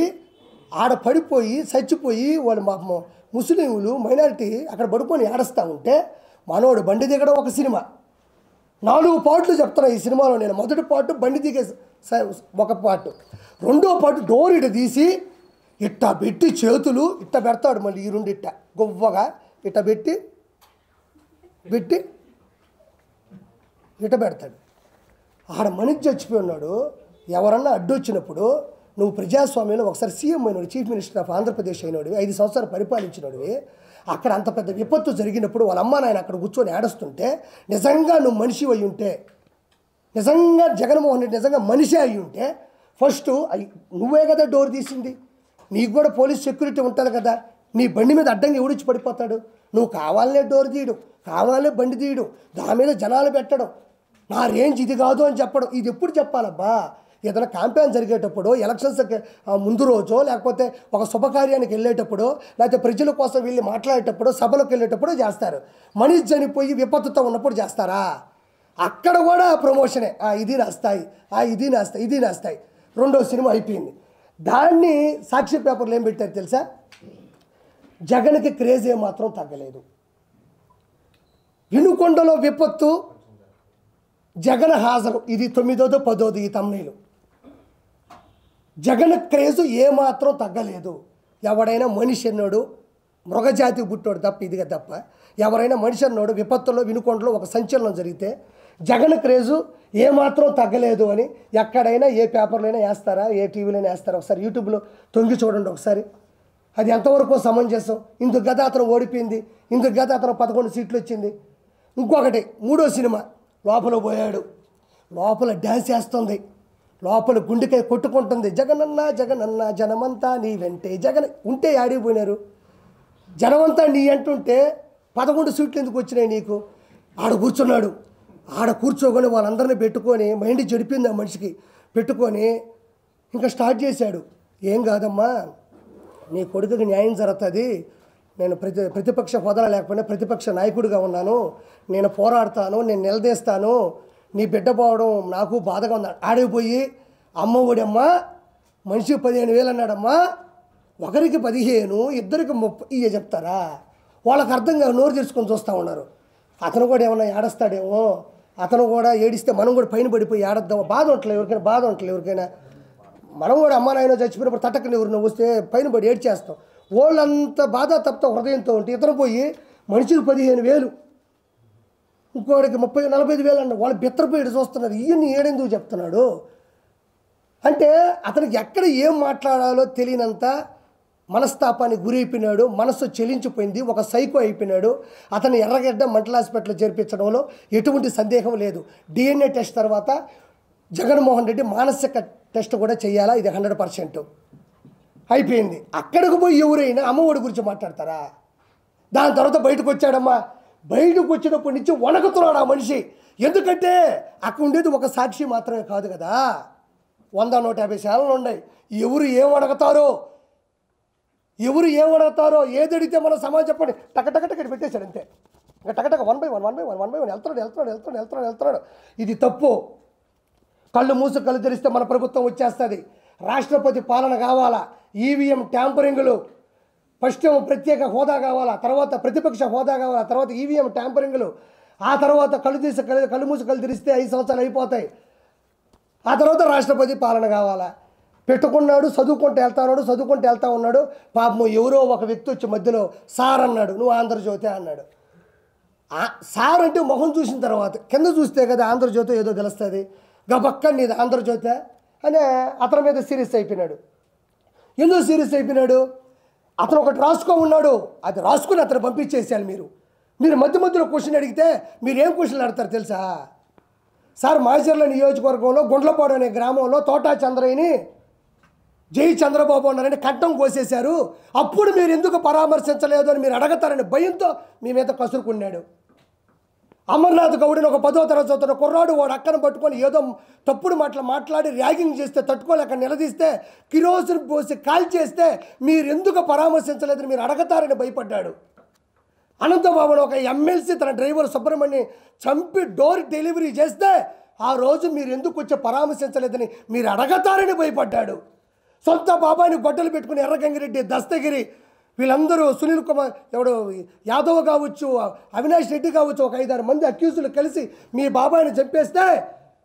ఆడ పడిపోయి చచ్చిపోయి వాళ్ళు ముస్లింలు మైనారిటీ అక్కడ పడుకొని ఏడుస్తూ ఉంటే మనోడు బండి దిగడం ఒక సినిమా. 4 పార్ట్లు చెప్తున్నా ఈ సినిమాలో నేను. మొదటి పార్ట్ బండి దిగే ఒక పార్ట్, రెండో పార్ట్ డోర్ ఇట తీసి ఇట్ట పెట్టి చేతులు ఇట్ట పెడతాడు, మళ్ళీ ఈ 2 ఇట్ట గొవ్వగా ఇట్ట పెట్టి ఇట్ట పెడతాడు. ఆడ మనిషి చచ్చిపోయి ఉన్నాడు. ఎవరన్నా అడ్డొచ్చినప్పుడు నువ్వు ప్రజాస్వామ్యంలో ఒకసారి సీఎం అయినోడు, చీఫ్ మినిస్టర్ ఆఫ్ ఆంధ్రప్రదేశ్ అయినోడివి, 5 సంవత్సరాలు పరిపాలించినోడివి, అక్కడ అంత పెద్ద విపత్తు జరిగినప్పుడు వాళ్ళ అమ్మ నాయన అక్కడ కూర్చొని ఏడుస్తుంటే నిజంగా నువ్వు మనిషి అయి ఉంటే, నిజంగా జగన్మోహన్ రెడ్డి నిజంగా మనిషి అయి ఉంటే ఫస్ట్ నువ్వే కదా డోర్ తీసింది, నీకు కూడా పోలీస్ సెక్యూరిటీ ఉంటుంది కదా, నీ బండి మీద అడ్డంగా ఎవడిచ్చి పడిపోతాడు? నువ్వు కావాలనే డోర్ తీయడు, కావాలనే బండి తీయడు, దాని మీద జనాలు పెట్టడం, నా రేంజ్ ఇది కాదు అని చెప్పడం. ఇది ఎప్పుడు చెప్పాలబ్బా? ఏదైనా క్యాంపెయిన్ జరిగేటప్పుడు, ఎలక్షన్స్ ముందు రోజో, లేకపోతే ఒక శుభకార్యానికి వెళ్ళేటప్పుడు, లేకపోతే ప్రజల కోసం వెళ్ళి మాట్లాడేటప్పుడు, సభలకు వెళ్ళేటప్పుడు చేస్తారు. మనిషి చనిపోయి విపత్తుతో ఉన్నప్పుడు చేస్తారా? అక్కడ కూడా ప్రమోషనే, ఇది నాస్తాయి, ఇది నాస్తాయి, ఇది నాస్తాయి. రెండో సినిమా అయిపోయింది. దాన్ని సాక్షి పేపర్లు ఏం పెట్టారు తెలుసా? జగన్కి క్రేజ్ ఏమాత్రం తగ్గలేదు, వినుకొండలో విపత్తు, జగన్ హాజరు, ఇది 9వ 10వ ఈ తమ్నీలు. జగన్ క్రేజు ఏమాత్రం తగ్గలేదు. ఎవడైనా మనిషి అన్నాడు, మృగజాతి పుట్టాడు తప్ప, ఇదిగా తప్ప ఎవరైనా మనిషి అన్నాడు విపత్తులో వినుకొండలో ఒక సంచలనం జరిగితే జగన్ క్రేజు ఏమాత్రం తగ్గలేదు అని ఎక్కడైనా ఏ పేపర్లోనే వేస్తారా, ఏ టీవీలోనే వేస్తారా? ఒకసారి యూట్యూబ్లో తొంగి చూడండి ఒకసారి. అది ఎంతవరకు సమంజసం? ఇందుకు గత అతను ఓడిపోయింది, ఇందుకు గత అతను 11 సీట్లు వచ్చింది. ఇంకొకటి మూడో సినిమా, లోపల పోయాడు, లోపల డ్యాన్స్ వేస్తుంది, లోపల గుండెకాయ కొట్టుకుంటుంది, జగనన్న జగనన్న జనమంతా నీ వెంటే. జగన్ ఉంటే ఆడిపోయినారు, జనమంతా నీ అంటుంటే 11 సీట్లు ఎందుకు వచ్చినాయి నీకు? ఆడ కూర్చున్నాడు, ఆడ కూర్చోకొని వాళ్ళందరినీ పెట్టుకొని, మైండ్ చెడిపోయింది ఆ మనిషికి, పెట్టుకొని ఇంకా స్టార్ట్ చేశాడు. ఏం కాదమ్మా, నీ కొడుకుకి న్యాయం జరుగుతుంది, నేను ప్రతిపక్ష హోదా లేకపోయినా ప్రతిపక్ష నాయకుడిగా ఉన్నాను, నేను పోరాడతాను, నేను నిలదీస్తాను, నీ బిడ్డ పోవడం నాకు బాధగా ఉంది. ఆడిపోయి అమ్మ ఒడమ్మా మనిషికి 15,000 అన్నాడమ్మా, ఒకరికి 15, ఇద్దరికి 30 చెప్తారా? వాళ్ళకి అర్థంగా నోరు తెరుచుకొని చూస్తూ ఉన్నారు. అతను కూడా ఏమన్నా ఏడుస్తాడేమో, అతను కూడా ఏడిస్తే మనం కూడా పైన పడిపోయి ఏడద్దాం, బాధ ఉండట్లేదు ఎవరికైనా, బాధ ఉండట్లేదు ఎవరికైనా. మనం కూడా అమ్మ నాయన చచ్చిపోయినప్పుడు తట్టకని ఎవరు వస్తే పైన పడి ఏడ్చేస్తాం. వాళ్ళంత బాధ తప్ప హృదయంతో ఉంటే ఇతను పోయి మనిషికి 15,000, ఇంకోడికి 30-45,000 అన్న, వాళ్ళు బెత్తరపోయి చూస్తున్నారు. ఇవన్నీ ఏడెందుకు చెప్తున్నాడు అంటే అతనికి ఎక్కడ ఏం మాట్లాడాలో తెలియనంత మనస్తాపానికి గురైపోయినాడు, మనస్సు చెలించిపోయింది, ఒక సైకో అయిపోయినాడు. అతను ఎర్రగడ్డ మెంటల్ హాస్పిటల్లో చేర్పించడంలో ఎటువంటి సందేహం లేదు. DNA టెస్ట్ తర్వాత జగన్మోహన్ రెడ్డి మానసిక టెస్ట్ కూడా చేయాలా, ఇది 100% అయిపోయింది. అక్కడికి పోయి ఎవరైనా అమ్మఒడి గురించి మాట్లాడతారా? దాని తర్వాత బయటకు వచ్చాడమ్మా, బయటకు వచ్చినప్పటి నుంచి వణకుతున్నాడు ఆ మనిషి. ఎందుకంటే అక్కడ ఉండేది ఒక సాక్షి మాత్రమే కాదు కదా, 100-150 ఛానళ్ళు ఉన్నాయి. ఎవరు ఏం అడుగుతారో, ఎవరు ఏం అడుగుతారో, ఏది అడిగితే మనం సమాజం చెప్పండి టకటకటకటి పెట్టేశాడు అంతే. ఇంకా టకటక 1 by 1 వెళ్తున్నాడు. ఇది తప్పు. కళ్ళు మూసు కళ్ళు తెరిస్తే మన ప్రభుత్వం వచ్చేస్తుంది. రాష్ట్రపతి పాలన కావాలా, ఈవీఎం ట్యాంపరింగ్లు, ఫస్ట్ ప్రత్యేక హోదా కావాలా, తర్వాత ప్రతిపక్ష హోదా కావాలా, తర్వాత ఈవీఎం ట్యాంపరింగ్లు, ఆ తర్వాత కళ్ళు మూసు కళ్ళు తెరిస్తే 5 సంవత్సరాలు అయిపోతాయి. ఆ తర్వాత రాష్ట్రపతి పాలన కావాలా. పెట్టుకున్నాడు, చదువుకుంటూ వెళ్తా ఉన్నాడు. పాపం ఎవరో ఒక వ్యక్తి వచ్చి మధ్యలో సార్ అన్నాడు, నువ్వు ఆంధ్రజ్యోతి అన్నాడు. సార్ అంటే మొహం చూసిన తర్వాత కింద చూస్తే కదా ఆంధ్రజ్యోతి ఏదో తెలుస్తుంది. గబక్క నీది ఆంధ్రజ్యోతి అని అతని మీద సీరియస్ అయిపోయినాడు. ఎందుకు సీరియస్ అయిపోయినాడు? అతను ఒకటి రాసుకో ఉన్నాడు, అది రాసుకుని అతను పంపించేసాను. మీరు మధ్యలో క్వశ్చన్ అడిగితే మీరు ఏం క్వశ్చన్లు అడతారు తెలుసా? సార్ మాచర్ల నియోజకవర్గంలో గుండ్లపాడు అనే గ్రామంలో తోటా చంద్రయ్యని జై చంద్రబాబు అన్నారని కట్టం కోసేశారు, అప్పుడు మీరు ఎందుకు పరామర్శించలేదు అని మీరు అడగతారని భయంతో మీ మీద కసురుకున్నాడు. అమర్నాథ్ గౌడ్ని ఒక 10వ తరగతి చదువుతున్న కుర్రాడు వాడు అక్కను పట్టుకొని ఏదో తప్పుడు మాట్లాడి ర్యాగింగ్ చేస్తే తట్టుకోలేక నిలదీస్తే కిరోసిన్ పోసి కాల్చేస్తే మీరు ఎందుకు పరామర్శించలేదని మీరు అడగతారని భయపడ్డాడు. అనంతబాబును ఒక ఎమ్మెల్సీ తన డ్రైవర్ సుబ్రహ్మణ్యం చంపి డోర్ డెలివరీ చేస్తే ఆ రోజు మీరు ఎందుకు వచ్చి పరామర్శించలేదని మీరు అడగతారని భయపడ్డాడు. సొంత బాబాయిని గొడ్డలు పెట్టుకుని ఎర్రగంగిరెడ్డి, దస్తగిరి, వీళ్ళందరూ సునీల్ కుమార్ ఎవడు యాదవ్ కావచ్చు, అవినాష్ రెడ్డి కావచ్చు, ఒక 5-6 మంది అక్యూజులు కలిసి మీ బాబాయిని చంపేస్తే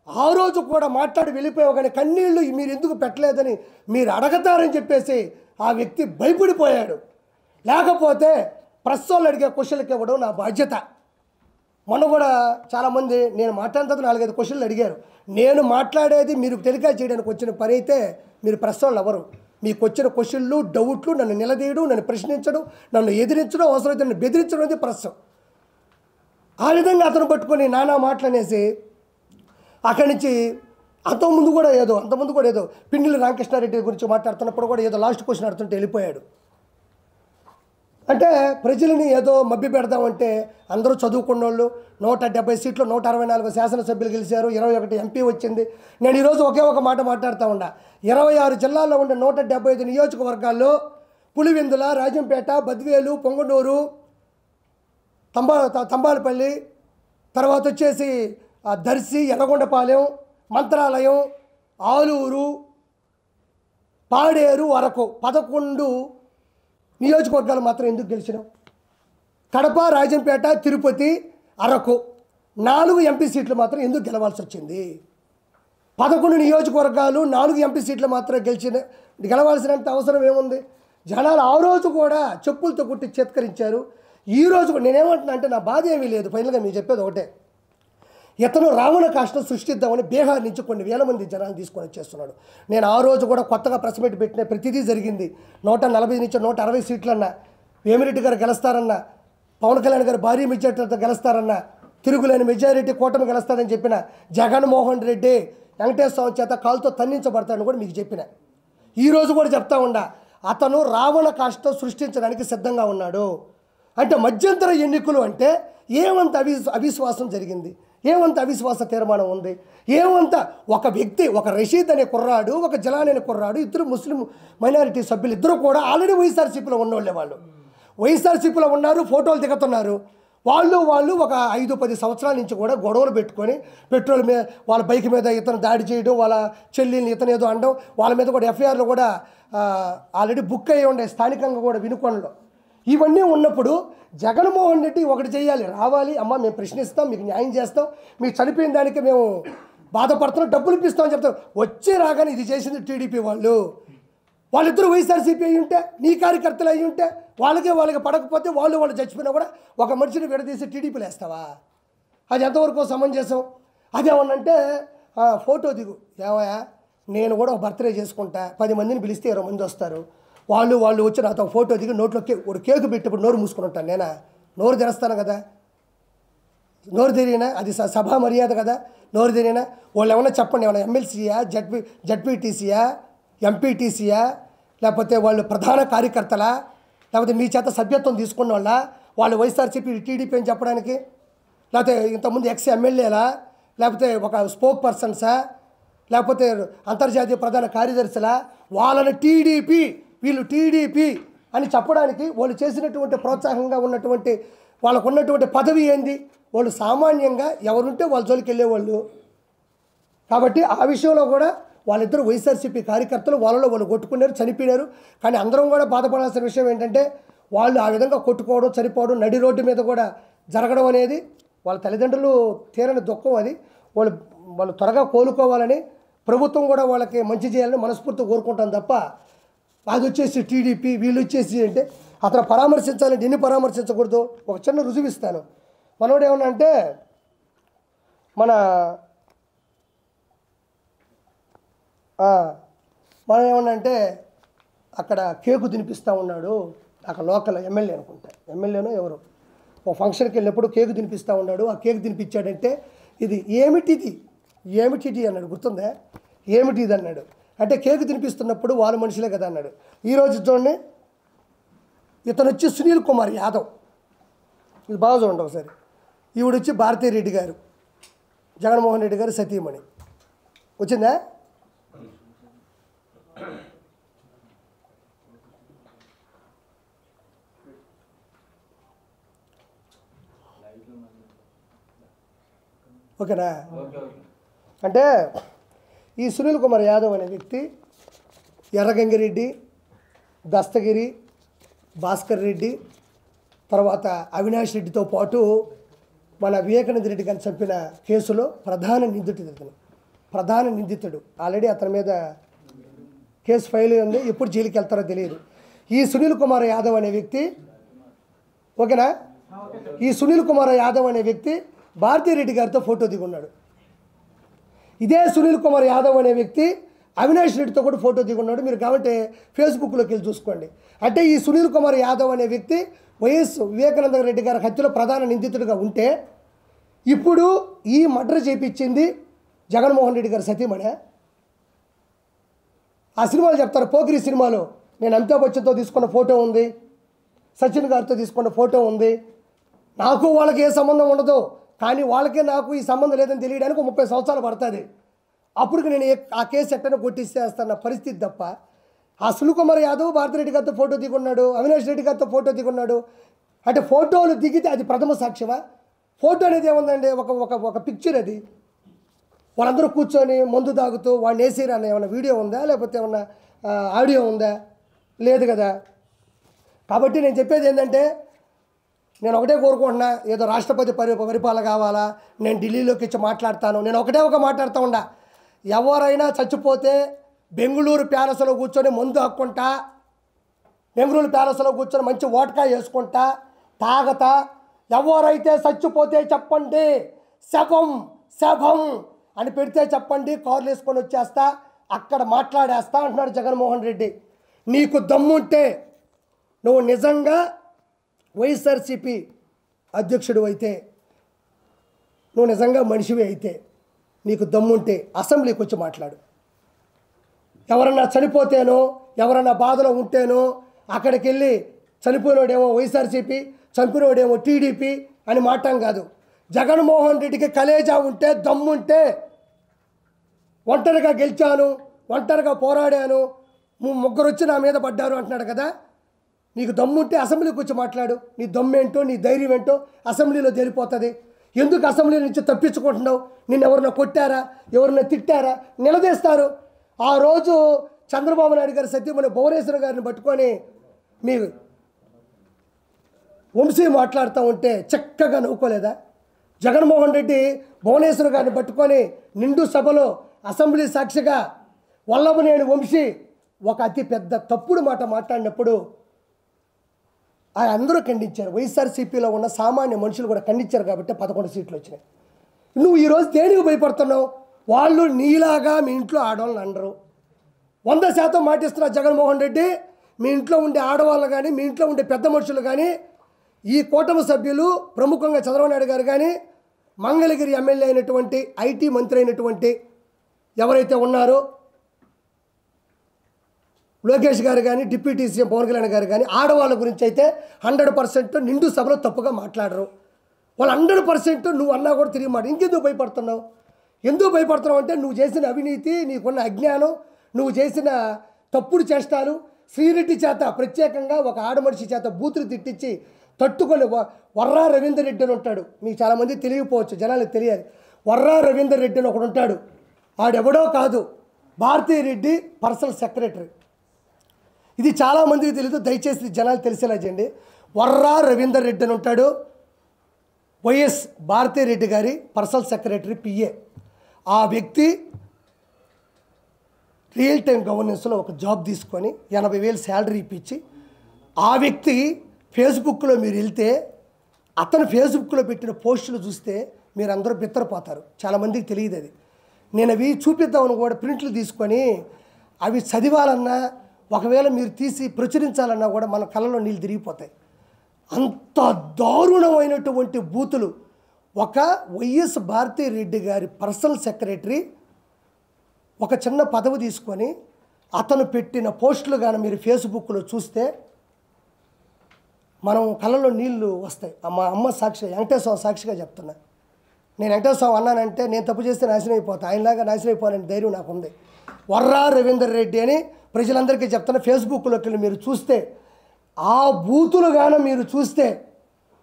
ఆ రోజు కూడా మాట్లాడి వెళ్ళిపోయావు, కానీ కన్నీళ్ళు మీరు ఎందుకు పెట్టలేదని మీరు అడగతారని చెప్పేసి ఆ వ్యక్తి భయపడిపోయాడు. లేకపోతే ప్రెస్ వాళ్ళు అడిగే క్వశ్చన్లకి ఇవ్వడం నా బాధ్యత. మొన్న కూడా చాలామంది నేను మాట్లాడిన తర్వాత 4-5 క్వశ్చన్లు అడిగారు. నేను మాట్లాడేది మీరు టెలికాస్ట్ చేయడానికి వచ్చిన పని అయితే మీరు ప్రెస్ వాళ్ళు ఎవరు? మీకు వచ్చిన క్వశ్చన్లు, డౌట్లు, నన్ను నిలదీయడం, నన్ను ప్రశ్నించడం, నన్ను ఎదిరించడం, అవసరమైతే నన్ను బెదిరించడం అనేది ప్రెస్. ఆ విధంగా అతను పట్టుకొని నానా మాటలనేసి అక్కడి నుంచి అంతకుముందు కూడా ఏదో పిన్నెల్లి రామకృష్ణారెడ్డి గురించి మాట్లాడుతున్నప్పుడు కూడా ఏదో లాస్ట్ క్వశ్చన్ అడుగుతుంటే వెళ్ళిపోయాడు. అంటే ప్రజలని ఏదో మభ్య పెడదామంటే అందరూ చదువుకున్న వాళ్ళు 170 సీట్లు 164 శాసనసభ్యులు గెలిచారు, 21 ఎంపీ వచ్చింది. నేను ఈరోజు ఒకే ఒక మాట మాట్లాడుతూ ఉన్నా. 26 జిల్లాల్లో ఉండే 175 నియోజకవర్గాల్లో పులివెందుల, రాజంపేట, బద్వేలు, పొంగనూరు, తంబాలపల్లి, తర్వాత వచ్చేసి దర్శి, ఎర్రగొండపాలెం, మంత్రాలయం, ఆలూరు, పాడేరు, అరకు 11 నియోజకవర్గాలు మాత్రం ఎందుకు గెలిచినాం? కడప, రాజంపేట, తిరుపతి, అరకు 4 ఎంపీ సీట్లు మాత్రం ఎందుకు గెలవాల్సి వచ్చింది? 11 నియోజకవర్గాలు 4 ఎంపీ సీట్లు మాత్రం గెలవాల్సినంత అవసరం ఏముంది? జనాలు ఆ రోజు కూడా చెప్పులతో కుట్టి చేత్కరించారు. ఈ రోజు కూడా నేనేమంటున్నా అంటే నా బాధ ఏమీ లేదు. ఫైనల్గా మీరు చెప్పేది ఒకటే, ఇతను రావణ కాష్టం సృష్టిద్దామని బీహార్ నుంచి కొన్ని వేల మంది జనాలు తీసుకొని వచ్చేస్తున్నాడు. నేను ఆ రోజు కూడా కొత్తగా ప్రెస్ మీట్ పెట్టిన ప్రతిదీ జరిగింది. 140 నుంచి 160 సీట్లన్నా, వేమిరెడ్డి గారు గెలుస్తారన్నా, పవన్ కళ్యాణ్ గారు భారీ మెజారిటీతో గెలుస్తారన్నా, తిరుగులేని మెజారిటీ కూటమి గెలుస్తారని చెప్పిన జగన్మోహన్ రెడ్డి వెంకటేశ్వర స్వామి చేత కాలుతో తన్నించబడతాడని కూడా మీకు చెప్పిన. ఈరోజు కూడా చెప్తా ఉండా, అతను రావణ కాష్టం సృష్టించడానికి సిద్ధంగా ఉన్నాడు. అంటే మధ్యంతర ఎన్నికలు అంటే ఏమంత అవిశ్వాసం జరిగింది, ఏమంత అవిశ్వాస తీర్మానం ఉంది, ఏమంత ఒక వ్యక్తి, ఒక రషీద్ అనే కుర్రాడు, ఒక జలాన్ అనే కుర్రాడు, ఇద్దరు ముస్లిం మైనారిటీ సభ్యులు, ఇద్దరు కూడా ఆల్రెడీ వైఎస్ఆర్సీపీలో ఉన్నోళ్ళే. వాళ్ళు వైఎస్ఆర్సీపీలో ఉన్నారు, ఫోటోలు దిగుతున్నారు. వాళ్ళు ఒక 5-10 సంవత్సరాల నుంచి కూడా గొడవలు పెట్టుకొని పెట్రోల్ మీద వాళ్ళ బైక్ మీద ఇతను దాడి చేయడం, వాళ్ళ చెల్లిని ఇతను ఏదో అనడం, వాళ్ళ మీద కూడా ఎఫ్ఐఆర్లు కూడా ఆల్రెడీ బుక్ అయ్యి ఉండే స్థానికంగా కూడా వినుకొండలో. ఇవన్నీ ఉన్నప్పుడు జగన్మోహన్ రెడ్డి ఒకటి చేయాలి, రావాలి, అమ్మ మేము ప్రశ్నిస్తాం, మీకు న్యాయం చేస్తాం, మీకు చనిపోయిన దానికి మేము బాధపడుతున్నాం, డబ్బులు ఇప్పిస్తామని చెప్తాం. వచ్చి రాగానే ఇది చేసింది టీడీపీ వాళ్ళిద్దరూ వైఎస్ఆర్సీపీ అయ్యి ఉంటే, నీ కార్యకర్తలు అయ్యి ఉంటే, వాళ్ళకి పడకపోతే వాళ్ళు చచ్చిపోయినా కూడా ఒక మనిషిని విడదీసి టీడీపీలు వేస్తావా? అది ఎంతవరకు సమంజసం? అదేమన్నంటే ఫోటో దిగు, ఏమయ్యా నేను కూడా ఒక బర్త్డే చేసుకుంటా, 10 మందిని పిలిస్తే 20 మంది వస్తారు, వాళ్ళు వచ్చి నాతో ఫోటో దిగి నోట్లో ఒక కేకు పెట్టినప్పుడు నోరు మూసుకుని ఉంటాను. నేనా నోరు తెరుస్తాను కదా? నోరు తెరిగినా అది సభా మర్యాద కదా? నోరు తెరిగినా వాళ్ళు ఏమన్నా చెప్పండి, ఏమన్నా ఎమ్మెల్సీయా, జడ్పీటీసీయా, ఎంపీటీసీయా, లేకపోతే వాళ్ళు ప్రధాన కార్యకర్తలా, లేకపోతే మీ చేత సభ్యత్వం తీసుకున్న వాళ్ళు వైఎస్ఆర్సీపీ టీడీపీ అని చెప్పడానికి, లేకపోతే ఇంతకుముందు ఎమ్మెల్యేలా, లేకపోతే ఒక స్పోక్ పర్సన్సా, లేకపోతే అంతర్జాతీయ ప్రధాన కార్యదర్శులా, వాళ్ళని వీళ్ళు టీడీపీ అని చెప్పడానికి వాళ్ళు చేసినటువంటి ప్రోత్సాహంగా ఉన్నటువంటి వాళ్ళకు ఉన్నటువంటి పదవి ఏంది? వాళ్ళు సామాన్యంగా ఎవరుంటే వాళ్ళ జోలికి వెళ్ళేవాళ్ళు. కాబట్టి ఆ విషయంలో కూడా వాళ్ళిద్దరు వైఎస్ఆర్సీపీ కార్యకర్తలు వాళ్ళు కొట్టుకున్నారు, చనిపోయినారు. కానీ అందరం కూడా బాధపడాల్సిన విషయం ఏంటంటే వాళ్ళు ఆ విధంగా కొట్టుకోవడం, చనిపోవడం, నడి రోడ్డు మీద కూడా జరగడం అనేది వాళ్ళ తల్లిదండ్రులు తీరని దుఃఖం. అది వాళ్ళు త్వరగా కోలుకోవాలని ప్రభుత్వం కూడా వాళ్ళకి మంచి చేయాలని మనస్ఫూర్తిగా కోరుకుంటాం తప్ప అది వచ్చేసి టీడీపీ వీళ్ళు వచ్చేసి అంటే అతను పరామర్శించాలంటే ఎన్ని పరామర్శించకూడదు. ఒక చిన్న రుజువు ఇస్తాను. మనోడు ఏమన్నా అంటే మనం ఏమన్నా అంటే అక్కడ కేకు తినిపిస్తూ ఉన్నాడు, అక్కడ లోకల్ ఎమ్మెల్యే అనుకుంటా, ఎమ్మెల్యేనో ఎవరు ఒక ఫంక్షన్కి వెళ్ళినప్పుడు కేకు తినిపిస్తూ ఉన్నాడు. ఆ కేకు తినిపించాడంటే ఇది ఏమిటిది అన్నాడు, గుర్తుందా? ఏమిటిది అన్నాడు. అంటే కేకు తినిపిస్తున్నప్పుడు వాళ్ళ మనుషులే కదా అన్నాడు. ఈరోజు చూడండి, ఇతను వచ్చి సునీల్ కుమార్ యాదవ్, ఇది బాగా చూడండి ఒకసారి. ఈవిడ వచ్చి భారతీరెడ్డి గారు, జగన్మోహన్ రెడ్డి గారు సతీమణి. వచ్చిందా? ఓకేనా? అంటే ఈ సునీల్ కుమార్ యాదవ్ అనే వ్యక్తి ఎర్రగంగిరెడ్డి, దస్తగిరి, భాస్కర్ రెడ్డి, తర్వాత అవినాష్ రెడ్డితో పాటు మన వివేకానంద రెడ్డి గారిని చంపిన కేసులో ప్రధాన నిందితుడు. ఆల్రెడీ అతని మీద కేసు ఫైల్ ఉంది, ఎప్పుడు జైలుకి వెళ్తారో తెలియదు. ఈ సునీల్ కుమార్ యాదవ్ అనే వ్యక్తి, ఓకేనా, ఈ సునీల్ కుమార్ యాదవ్ అనే వ్యక్తి భారతీరెడ్డి గారితో ఫోటో దిగున్నాడు. ఇదే సునీల్ కుమార్ యాదవ్ అనే వ్యక్తి అవినాష్ రెడ్డితో కూడా ఫోటో దిగున్నాడు. మీరు కాబట్టి ఫేస్బుక్లోకి వెళ్ళి చూసుకోండి. అంటే ఈ సునీల్ కుమార్ యాదవ్ అనే వ్యక్తి వైఎస్ వివేకానంద రెడ్డి గారి హత్యలో ప్రధాన నిందితుడిగా ఉంటే, ఇప్పుడు ఈ మర్డర్ చేయించింది జగన్మోహన్ రెడ్డి గారు సతీమణి. ఆ సినిమాలు చెప్తారు, పోకిరి సినిమాలో నేను అమితాబ్ బచ్చన్తో తీసుకున్న ఫోటో ఉంది, సచిన్ గారితో తీసుకున్న ఫోటో ఉంది, నాకు వాళ్ళకి ఏ సంబంధం ఉండదు, కానీ వాళ్ళకే నాకు ఈ సంబంధం లేదని తెలియడానికి 30 సంవత్సరాలు పడుతుంది. అప్పటికి నేను ఆ కేసు ఎట్టనో కొట్టిస్తేస్తున్న పరిస్థితి తప్ప. ఆ సునీల్ యాదవ్ భారతిరెడ్డి గారితో ఫోటో దిగున్నాడు, అవినాష్ రెడ్డి గారితో ఫోటో దిగున్నాడు. అంటే ఫోటోలు దిగితే అది ప్రథమ సాక్ష్యమా? ఫోటో అనేది ఏముందండి, ఒక పిక్చర్. అది వాళ్ళందరూ కూర్చొని మందు తాగుతూ వాడిని వేసిరన్న ఏమన్నా వీడియో ఉందా, లేకపోతే ఏమన్నా ఆడియో ఉందా? లేదు కదా. కాబట్టి నేను చెప్పేది ఏంటంటే, నేను ఒకటే కోరుకుంటున్నా, ఏదో రాష్ట్రపతి పరిపాలన కావాలా, నేను ఢిల్లీలోకి ఇచ్చి మాట్లాడతాను, నేను ఒక మాట్లాడుతూ ఉండా. ఎవరైనా చచ్చిపోతే బెంగళూరు ప్యాలెస్లో కూర్చొని మందు హక్కుంటా, బెంగళూరు ప్యాలెస్లో కూర్చొని మంచి ఓటకా వేసుకుంటా తాగతా, ఎవరైతే చచ్చిపోతే చెప్పండి, శవం అని పెడితే చెప్పండి, కార్లు వేసుకొని వచ్చేస్తా, అక్కడ మాట్లాడేస్తా అంటున్నాడు జగన్మోహన్ రెడ్డి. నీకు దమ్ముంటే, నువ్వు నిజంగా వైఎస్ఆర్సీపీ అధ్యక్షుడు అయితే, నువ్వు నిజంగా మనిషివి అయితే, నీకు దమ్ముంటే అసెంబ్లీకి వచ్చి మాట్లాడు. ఎవరన్నా చనిపోతేనో, ఎవరన్నా బాధలో ఉంటేనో అక్కడికి వెళ్ళి చనిపోయినోడేమో వైఎస్ఆర్సీపీ, చనిపోయినోడేమో టీడీపీ అని మాట్లాం కాదు. జగన్మోహన్ రెడ్డికి కలేజా ఉంటే, దమ్ముంటే, ఒంటరిగా గెలిచాను, ఒంటరిగా పోరాడాను, ముగ్గురు వచ్చి నా మీద పడ్డారు అంటున్నాడు కదా. నీకు దమ్ముంటే అసెంబ్లీకి వచ్చి మాట్లాడు. నీ దమ్మేంటో, నీ ధైర్యం ఏంటో అసెంబ్లీలో తేలిపోతుంది. ఎందుకు అసెంబ్లీ నుంచి తప్పించుకుంటున్నావు? నిన్ను ఎవరన్నా కొట్టారా, ఎవరన్నా తిట్టారా? నిలదీస్తారు. ఆ రోజు చంద్రబాబు నాయుడు గారి సత్యమని భువనేశ్వర్ గారిని పట్టుకొని మీ వంశీ మాట్లాడుతూ ఉంటే చక్కగా నవ్వుకోలేదా? జగన్మోహన్ రెడ్డి భువనేశ్వర్ గారిని పట్టుకొని నిండు సభలో అసెంబ్లీ సాక్షిగా వల్లభనేని వంశీ ఒక అతి పెద్ద తప్పుడు మాట మాట్లాడినప్పుడు అందరూ ఖండించారు. వైఎస్ఆర్సీపీలో ఉన్న సామాన్య మనుషులు కూడా ఖండించారు కాబట్టి 11 సీట్లు వచ్చినాయి. నువ్వు ఈరోజు దేనికి భయపడుతున్నావు? వాళ్ళు నీలాగా మీ ఇంట్లో ఆడవాళ్ళని అనరు. 100% మాటిస్తున్నా జగన్మోహన్ రెడ్డి, మీ ఇంట్లో ఉండే ఆడవాళ్ళు కానీ, మీ ఇంట్లో ఉండే పెద్ద మనుషులు కానీ, ఈ కూటమి సభ్యులు ప్రముఖంగా చంద్రబాబు నాయుడు గారు కానీ, మంగళగిరి ఎమ్మెల్యే అయినటువంటి ఐటీ మంత్రి అయినటువంటి ఎవరైతే ఉన్నారో లోకేష్ గారు కానీ, డిప్యూటీ సీఎం పవన్ కళ్యాణ్ గారు కానీ, ఆడవాళ్ళ గురించి అయితే 100% నిండు సభలో తప్పుగా మాట్లాడరు. వాళ్ళు 100% నువ్వు అన్నా కూడా తిరిగి మాట. ఇంకెందుకు భయపడుతున్నావు? ఎందుకు భయపడుతున్నావు అంటే, నువ్వు చేసిన అవినీతి, నీకున్న అజ్ఞానం, నువ్వు చేసిన తప్పుడు చేష్టాలు, శ్రీరెడ్డి చేత ప్రత్యేకంగా ఒక ఆడమనిషి చేత బూతులు తిట్టించి తట్టుకొని వర్రా రవీందర్ రెడ్డి అని ఉంటాడు. మీకు చాలామంది తెలియకపోవచ్చు, జనాలకు తెలియాలి. వర్రా రవీందర్ రెడ్డి అని ఒకడు ఉంటాడు. ఆడెవడో కాదు, భారతీ రెడ్డి పర్సనల్ సెక్రటరీ. ఇది చాలామందికి తెలియదు, దయచేసి జనాలు తెలిసేలా చేయండి. వర్రా రవీందర్ రెడ్డి అని ఉంటాడు, వైఎస్ భారతీ రెడ్డి గారి పర్సనల్ సెక్రటరీ, పిఏ. ఆ వ్యక్తి రియల్ టైం గవర్నెన్స్లో ఒక జాబ్ తీసుకొని 80,000 శాలరీ ఇప్పించి, ఆ వ్యక్తి ఫేస్బుక్లో మీరు వెళ్తే అతను ఫేస్బుక్లో పెట్టిన పోస్టులు చూస్తే మీరు అందరూ బిత్తరపోతారు. చాలామందికి తెలియదు అది. నేను అవి చూపిద్దామని కూడా ప్రింట్లు తీసుకొని అవి చదివాలన్నా, ఒకవేళ మీరు తీసి ప్రచురించాలన్నా కూడా మన కళ్ళలో నీళ్ళు తిరిగిపోతాయి. అంత దారుణమైనటువంటి బూతులు. ఒక వైఎస్ భారతీ రెడ్డి గారి పర్సనల్ సెక్రటరీ ఒక చిన్న పదవి తీసుకొని అతను పెట్టిన పోస్టులు కానీ మీరు ఫేస్బుక్లో చూస్తే మనం కళ్ళలో నీళ్లు వస్తాయి. మా అమ్మ సాక్షి, వెంకటేశ్వర సాక్షిగా చెప్తున్నా. నేను వెంకటేశ్వర అన్నానంటే నేను తప్పు చేస్తే నాశనం అయిపోతాను, ఆయనలాగా నాశనం అయిపోవాలని ధైర్యం నాకు ఉంది. వర్రా రవీందర్ రెడ్డి అని ప్రజలందరికీ చెప్తున్నా. ఫేస్బుక్లోకి వెళ్ళి మీరు చూస్తే ఆ బూతులు కానీ మీరు చూస్తే,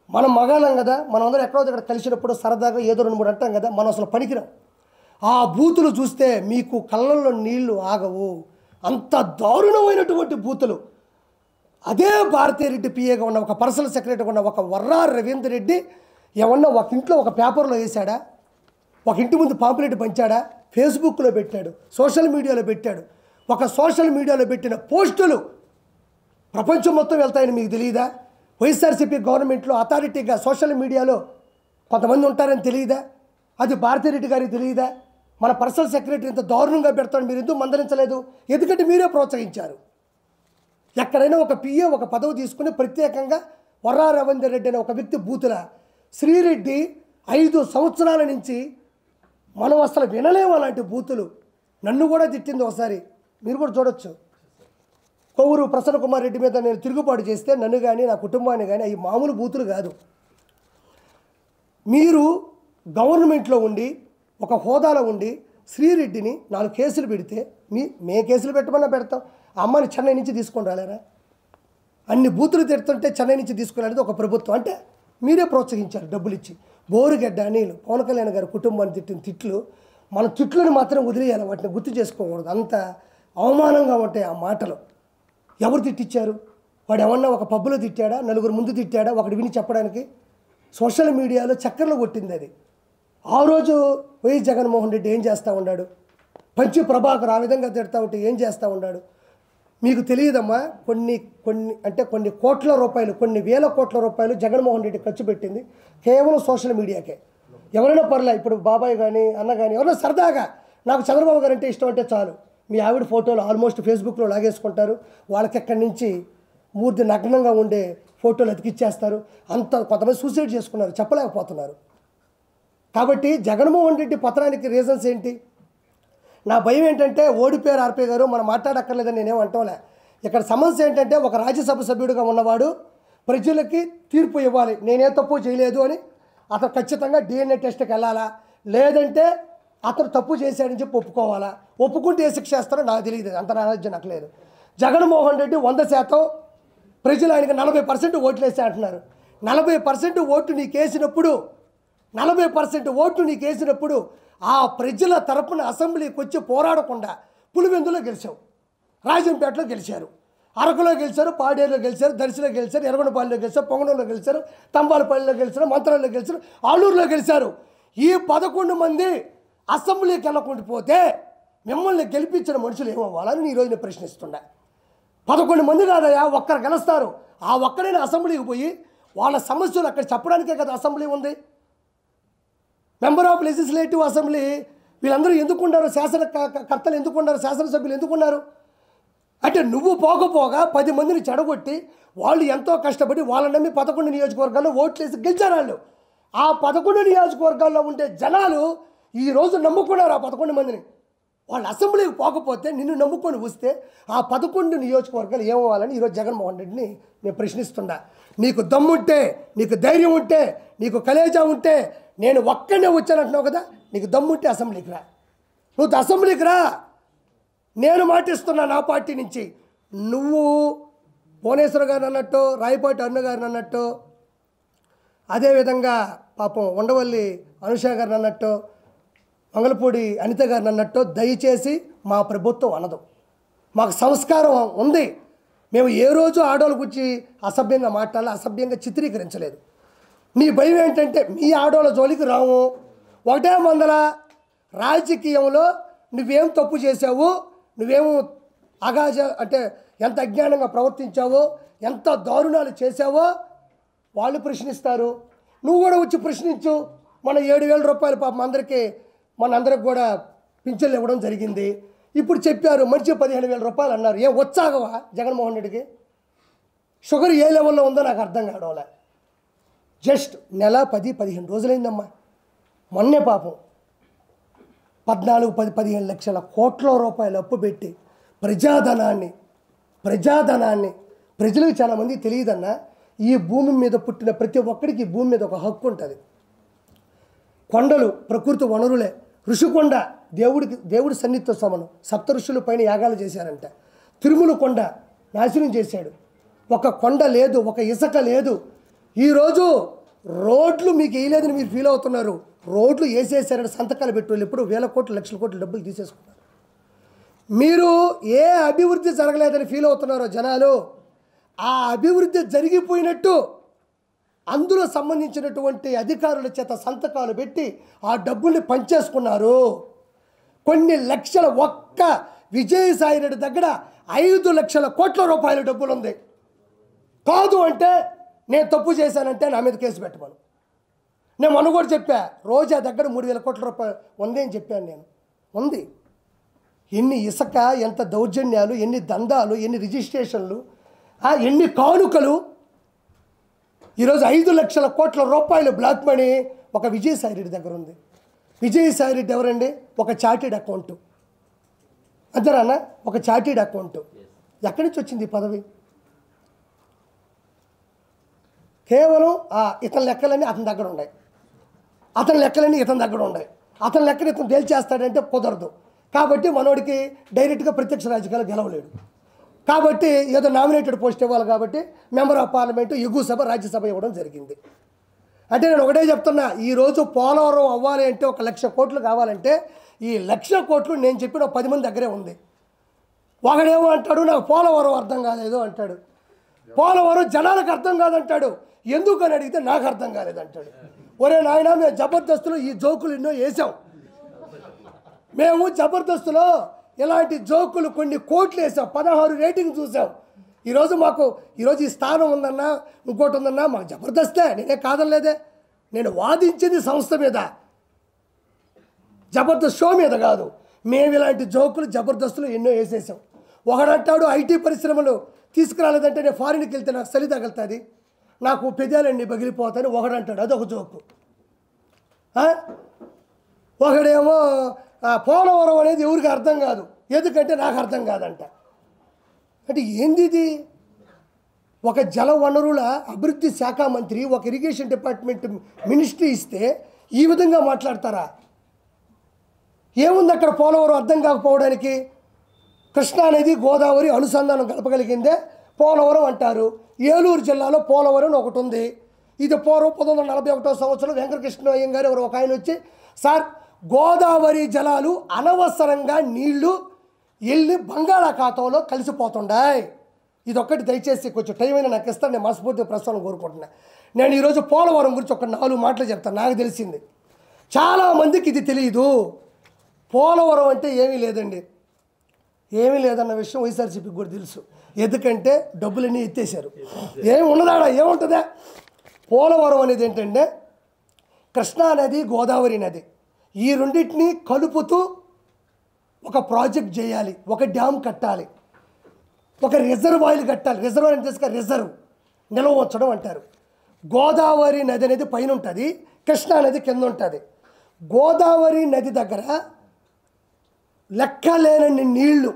మనం మగాళ్ళం కదా, మనం అందరం ఎక్కడో దగ్గర కలిసినప్పుడు సరదాగా ఏదో 2-3 అంటాం కదా, మనం అసలు పనికిరాం. ఆ బూతులు చూస్తే మీకు కళ్ళల్లో నీళ్లు ఆగవు. అంత దారుణమైనటువంటి బూతులు. అదే భారతీరెడ్డి పిఏగా ఉన్న ఒక పర్సనల్ సెక్రటరీగా ఉన్న ఒక వర్రా రవీందర్ రెడ్డి ఏమన్నా ఒక ఇంట్లో ఒక పేపర్లో వేశాడా, ఒక ఇంటి ముందు పాంప్లెట్ పంచాడా, ఫేస్బుక్లో పెట్టాడు, సోషల్ మీడియాలో పెట్టాడు. ఒక సోషల్ మీడియాలో పెట్టిన పోస్టులు ప్రపంచం మొత్తం వెళ్తాయని మీకు తెలియదా? వైఎస్ఆర్సీపీ గవర్నమెంట్లో అథారిటీగా సోషల్ మీడియాలో కొంతమంది ఉంటారని తెలియదా? అది భారతీరెడ్డి గారికి తెలియదా? మన పర్సనల్ సెక్రటరీ ఇంత దారుణంగా పెడతాడు, మీరు ఎందుకు మందలించలేదు? ఎందుకంటే మీరే ప్రోత్సహించారు. ఎక్కడైనా ఒక పిఏ ఒక పదవి తీసుకుని ప్రత్యేకంగా వర్రా రవీందర్ రెడ్డి అనే ఒక వ్యక్తి బూతుల శ్రీరెడ్డి 5 సంవత్సరాల నుంచి మనం అసలు వినలేము అలాంటి బూతులు. నన్ను కూడా తిట్టింది ఒకసారి, మీరు కూడా చూడొచ్చు. కొవ్వూరు ప్రసన్న కుమార్ రెడ్డి మీద నేను తిరుగుబాటు చేస్తే నన్ను కానీ నా కుటుంబాన్ని కానీ అవి మామూలు బూతులు కాదు. మీరు గవర్నమెంట్లో ఉండి ఒక హోదాలో ఉండి శ్రీరెడ్డిని 4 కేసులు పెడితే మే కేసులు పెట్టమన్నా పెడతాం. ఆ అమ్మాయిని చెన్నై నుంచి తీసుకొని రాలేరా? అన్ని బూతులు తిడుతుంటే చెన్నై నుంచి తీసుకురాలేదు ఒక ప్రభుత్వం. అంటే మీరే ప్రోత్సహించారు డబ్బులు ఇచ్చి. బోరుగడ్డ అనిల్ పవన్ కళ్యాణ్ గారి కుటుంబాన్ని తిట్టిన తిట్లు, మన తిట్లను మాత్రం వదిలేయాలి, వాటిని గుర్తు చేసుకోకూడదు. అంత అవమానంగా ఉంటాయి ఆ మాటలు. ఎవరు తిట్టించారు? వాడు ఏమన్నా ఒక పబ్బులో తిట్టాడా, నలుగురు ముందు తిట్టాడా, ఒకటి విని చెప్పడానికి? సోషల్ మీడియాలో చక్కర్లు కొట్టింది అది. ఆ రోజు వైఎస్ జగన్మోహన్ రెడ్డి ఏం చేస్తూ ఉన్నాడు? పంచి ప్రభాకర్ ఆ విధంగా తిడతా ఉంటే ఏం చేస్తూ ఉన్నాడు? మీకు తెలియదమ్మా, కొన్ని కోట్ల రూపాయలు, కొన్ని వేల కోట్ల రూపాయలు జగన్మోహన్ రెడ్డి ఖర్చు పెట్టింది కేవలం సోషల్ మీడియాకే. ఎవరైనా పర్లే, ఇప్పుడు బాబాయ్ కానీ అన్న కానీ ఎవరైనా సరదాగా నాకు చంద్రబాబు గారు అంటే ఇష్టం అంటే చాలు, మీ ఆవిడ ఫోటోలు ఆల్మోస్ట్ ఫేస్బుక్లో లాగేసుకుంటారు. వాళ్ళకి ఎక్కడి నుంచి మూర్తి నగ్నంగా ఉండే ఫోటోలు అతికిచ్చేస్తారు. అంత కొంతమంది సూసైడ్ చేసుకున్నారు, చెప్పలేకపోతున్నారు. కాబట్టి జగన్మోహన్ రెడ్డి పత్రానికి రీజన్స్ ఏంటి? నా భయం ఏంటంటే, ఓడిపోయారు ఆర్పీ గారు, మనం మాట్లాడక్కర్లేదని నేనేమంటాంలే. ఇక్కడ సమస్య ఏంటంటే, ఒక రాజ్యసభ సభ్యుడిగా ఉన్నవాడు ప్రజలకి తీర్పు ఇవ్వాలి, నేనే తప్పు చేయలేదు అని. అతను ఖచ్చితంగా DNA టెస్ట్కి వెళ్ళాలా, లేదంటే అతను తప్పు చేశాడని చెప్పి ఒప్పుకోవాలా? ఒప్పుకుంటే ఏ శిక్ష వేస్తారో నాకు తెలియదు, అంత నాలెడ్జ్ నాకు లేదు. జగన్మోహన్ రెడ్డి 100% ప్రజలు ఆయనకి 40% ఓట్లు వేసే అంటున్నారు. 40% ఓట్లు నీకేసినప్పుడు 40% ఓట్లు నీకేసినప్పుడు ఆ ప్రజల తరపున అసెంబ్లీకి వచ్చి పోరాడకుండా పులివెందులో గెలిచావు, రాజంపేటలో గెలిచారు, అరకులో గెలిచారు, పాడేరులో గెలిచారు, దర్శిలో గెలిచారు, ఎర్రగొండపాలెంలో గెలిచారు, పొంగనూరులో గెలిచారు, తంబాలపల్లిలో గెలిచారు, మంత్రాల్లో గెలిచారు, ఆలూరులో గెలిచారు. ఈ 11 మంది అసెంబ్లీకి వెళ్ళకుండా పోతే మిమ్మల్ని గెలిపించిన మనుషులు ఏమవ్వాలని ఈరోజు నేను ప్రశ్నిస్తున్నా. 11 మంది కాదయా, ఒక్కరు గెలుస్తారు. ఆ ఒక్కడైనా అసెంబ్లీకి పోయి వాళ్ళ సమస్యలు అక్కడ చెప్పడానికే కదా అసెంబ్లీ ఉంది. మెంబర్ ఆఫ్ లెజిస్లేటివ్ అసెంబ్లీ వీళ్ళందరూ ఎందుకున్నారు? శాసనకర్తలు ఎందుకున్నారు? శాసనసభ్యులు ఎందుకున్నారు? అంటే నువ్వు పోకపోగా 10 మందిని చెడగొట్టి వాళ్ళు ఎంతో కష్టపడి వాళ్ళని నమ్మి 11 నియోజకవర్గాల్లో ఓట్లేసి గెలిచారు వాళ్ళు. ఆ 11 నియోజకవర్గాల్లో ఉండే జనాలు ఈరోజు నమ్ముకున్నారు ఆ 11 మందిని. వాళ్ళు అసెంబ్లీకి పోకపోతే నిన్ను నమ్ముకొని వస్తే ఆ 11 నియోజకవర్గాలు ఏమవ్వాలని ఈరోజు జగన్మోహన్ రెడ్డిని నేను ప్రశ్నిస్తున్నా. నీకు దమ్ముంటే, నీకు ధైర్యం ఉంటే, నీకు కలేజా ఉంటే, నేను ఒక్కనే వచ్చానంటున్నావు కదా, నీకు దమ్ముంటే అసెంబ్లీకి రా. నువ్వు అసెంబ్లీకి రా, నేను మాటిస్తున్నా నా పార్టీ నుంచి. నువ్వు భువనేశ్వర్ గారు అన్నట్టు, రాయపాటి అన్న గారిని అన్నట్టు, అదేవిధంగా పాపం ఉండవల్లి అనుష గారిని అన్నట్టు, మంగళపూడి అనిత గారిని అన్నట్టు దయచేసి మా ప్రభుత్వం అనదు. మాకు సంస్కారం ఉంది. మేము ఏ రోజు ఆడవాళ్ళ గురించి అసభ్యంగా మాట్లాడాలి, అసభ్యంగా చిత్రీకరించలేదు. నీ భయం ఏంటంటే మీ ఆడవాళ్ళ జోలికి రాము. ఒకటే మందల రాజకీయంలో నువ్వేం తప్పు చేసావు, నువ్వేమో అంటే ఎంత అజ్ఞానంగా ప్రవర్తించావో, ఎంత దారుణాలు చేసావో వాళ్ళు ప్రశ్నిస్తారు. నువ్వు కూడా వచ్చి ప్రశ్నించు. మన 7,000 రూపాయలు పాపం మనందరికి కూడా పింఛన్లు ఇవ్వడం జరిగింది. ఇప్పుడు చెప్పారు మంచి 15,000 రూపాయలు అన్నారు. ఏం వచ్చాగవా జగన్మోహన్ రెడ్డికి? షుగర్ ఏ లెవెల్లో ఉందో నాకు అర్థం కావడంలే. జస్ట్ నెల 10-15 రోజులైందమ్మా. మొన్నే పాపం 14-15 లక్షల కోట్ల రూపాయలు అప్పు పెట్టి ప్రజాధనాన్ని ప్రజలకు చాలామంది తెలియదన్నా, ఈ భూమి మీద పుట్టిన ప్రతి ఒక్కడికి భూమి మీద ఒక హక్కు ఉంటుంది. కొండలు ప్రకృతి వనరులే. ఋషికొండ దేవుడి సన్నిధితో సమానం. 7 ఋషుల పైన యాగాలు చేశారంట. తిరుమల కొండ నాశనం చేశాడు. ఒక కొండ లేదు, ఒక ఇసుక లేదు. ఈరోజు రోడ్లు మీకు వేయలేదని మీరు ఫీల్ అవుతున్నారు. రోడ్లు వేసేసారని సంతకాలు పెట్టి ఎప్పుడు వేల కోట్లు లక్షల కోట్లు డబ్బులు తీసేసుకున్నారు. మీరు ఏ అభివృద్ధి జరగలేదని ఫీల్ అవుతున్నారో జనాలు, ఆ అభివృద్ధి జరిగిపోయినట్టు అందులో సంబంధించినటువంటి అధికారుల చేత సంతకాలు పెట్టి ఆ డబ్బుల్ని పంచేసుకున్నారు. కొన్ని లక్షల, ఒక్క విజయసాయి రెడ్డి దగ్గర 5 లక్షల కోట్ల రూపాయల డబ్బులు ఉంది. కాదు అంటే నేను తప్పు చేశానంటే నా మీద కేసు పెట్టమను. నేను మొన్న కూడా చెప్పా, రోజా దగ్గర 3,000 కోట్ల రూపాయలు ఉంది అని చెప్పాను. నేను ఉంది. ఎన్ని ఇసుక, ఎంత దౌర్జన్యాలు, ఎన్ని దందాలు, ఎన్ని రిజిస్ట్రేషన్లు, ఎన్ని కానుకలు. ఈరోజు 5 లక్షల కోట్ల రూపాయలు బ్లాక్ మనీ ఒక విజయసాయి రెడ్డి దగ్గర ఉంది. విజయసాయి రెడ్డి ఎవరండి? ఒక చార్టెడ్ అకౌంట్. అంతేనా? ఒక చార్టెడ్ అకౌంట్. ఎక్కడి నుంచి వచ్చింది ఈ పదవి? కేవలం ఇతని లెక్కలన్నీ అతని దగ్గర ఉన్నాయి, అతని లెక్కలన్నీ ఇతని దగ్గర ఉన్నాయి. అతని లెక్కలు ఇతను తేల్చేస్తాడంటే కుదరదు. కాబట్టి మనోడికి డైరెక్ట్గా ప్రత్యక్ష రాజకీయాలు గెలవలేడు. కాబట్టి ఏదో నామినేటెడ్ పోస్ట్ ఇవ్వాలి కాబట్టి మెంబర్ ఆఫ్ పార్లమెంటు, ఎగువ సభ, రాజ్యసభ ఇవ్వడం జరిగింది. అంటే నేను ఒకటే చెప్తున్నా, ఈరోజు పోలవరం అవ్వాలి అంటే 1,00,000 కోట్లు కావాలంటే ఈ 1,00,000 కోట్లు నేను చెప్పిన 10 మంది దగ్గరే ఉంది. ఒకడేమో అంటాడు నాకు పోలవరం అర్థం కాలేదు అంటాడు, పోలవరం జనాలకు అర్థం కాదంటాడు, ఎందుకని అడిగితే నాకు అర్థం కాలేదంటాడు. ఒరే నాయన, మేము జబర్దస్తులో ఈ జోకులు ఎన్నో వేసాం. మేము జబర్దస్తులో ఇలాంటి జోకులు కొన్ని కోట్లు వేసాం, 16 రేటింగ్ చూసాం. ఈరోజు ఈ స్థానం ఉందన్నా ఇంకోటి ఉందన్నా మాకు జబర్దస్తే, నేనే కాదనలేదే. నేను వాదించింది సంస్థ మీద, జబర్దస్త్ షో మీద కాదు. మేము ఇలాంటి జోకులు జబర్దస్తులు ఎన్నో వేసేసాం. ఒకడంటాడు ఐటీ పరిశ్రమలు తీసుకురాలేదంటే నేను ఫారిన్కి వెళ్తే నాకు చలి తగులుతుంది, నాకు పెదాలన్నీ పగిలిపోతాయని ఒకడంటాడు, అదొక జోకు. ఒకడేమో పోలవరం అనేది ఎవరికి అర్థం కాదు, ఎందుకంటే నాకు అర్థం కాదంట. అంటే ఏంది ఇది? ఒక జల వనరుల అభివృద్ధి శాఖ మంత్రి, ఒక ఇరిగేషన్ డిపార్ట్మెంట్ మినిస్ట్రీ ఇస్తే ఈ విధంగా మాట్లాడతారా? ఏముంది అక్కడ పోలవరం అర్థం కాకపోవడానికి? కృష్ణా నది గోదావరి అనుసంధానం కలపగలిగిందే పోలవరం అంటారు. ఏలూరు జిల్లాలో పోలవరం ఒకటి ఉంది. ఇది పూర్వం 1941 సంవత్సరంలో వెంకటకృష్ణ అయ్యంగారు ఎవరు ఒక ఆయన వచ్చి, సార్ గోదావరి జలాలు అనవసరంగా నీళ్లు వెళ్ళి బంగాళాఖాతంలో కలిసిపోతుండాయి, ఇదొక్కటి దయచేసి కొంచెం టైం అయినా నాకు ఇస్తాను, నేను మనస్ఫూర్తిగా ప్రస్తుతం కోరుకుంటున్నా. నేను ఈరోజు పోలవరం గురించి ఒక 4 మాటలు చెప్తాను. నాకు తెలిసింది, చాలామందికి ఇది తెలియదు. పోలవరం అంటే ఏమీ లేదండి, ఏమీ లేదన్న విషయం వైఎస్ఆర్సీపీకి కూడా తెలుసు, ఎందుకంటే డబ్బులన్నీ ఎత్తేసారు. ఏమి ఉన్నదాడా, ఏముంటుందా? పోలవరం అనేది ఏంటంటే కృష్ణా నది, గోదావరి నది, ఈ రెండింటిని కలుపుతూ ఒక ప్రాజెక్ట్ చేయాలి, ఒక డ్యామ్ కట్టాలి, ఒక రిజర్వాయర్లు కట్టాలి. రిజర్వాయర్ అని తీసుకొని రిజర్వ్ నిల్వ ఉంచడం అంటారు. గోదావరి నది అనేది పైన ఉంటుంది, కృష్ణా నది కింద ఉంటుంది. గోదావరి నది దగ్గర లెక్కలేనన్ని నీళ్లు,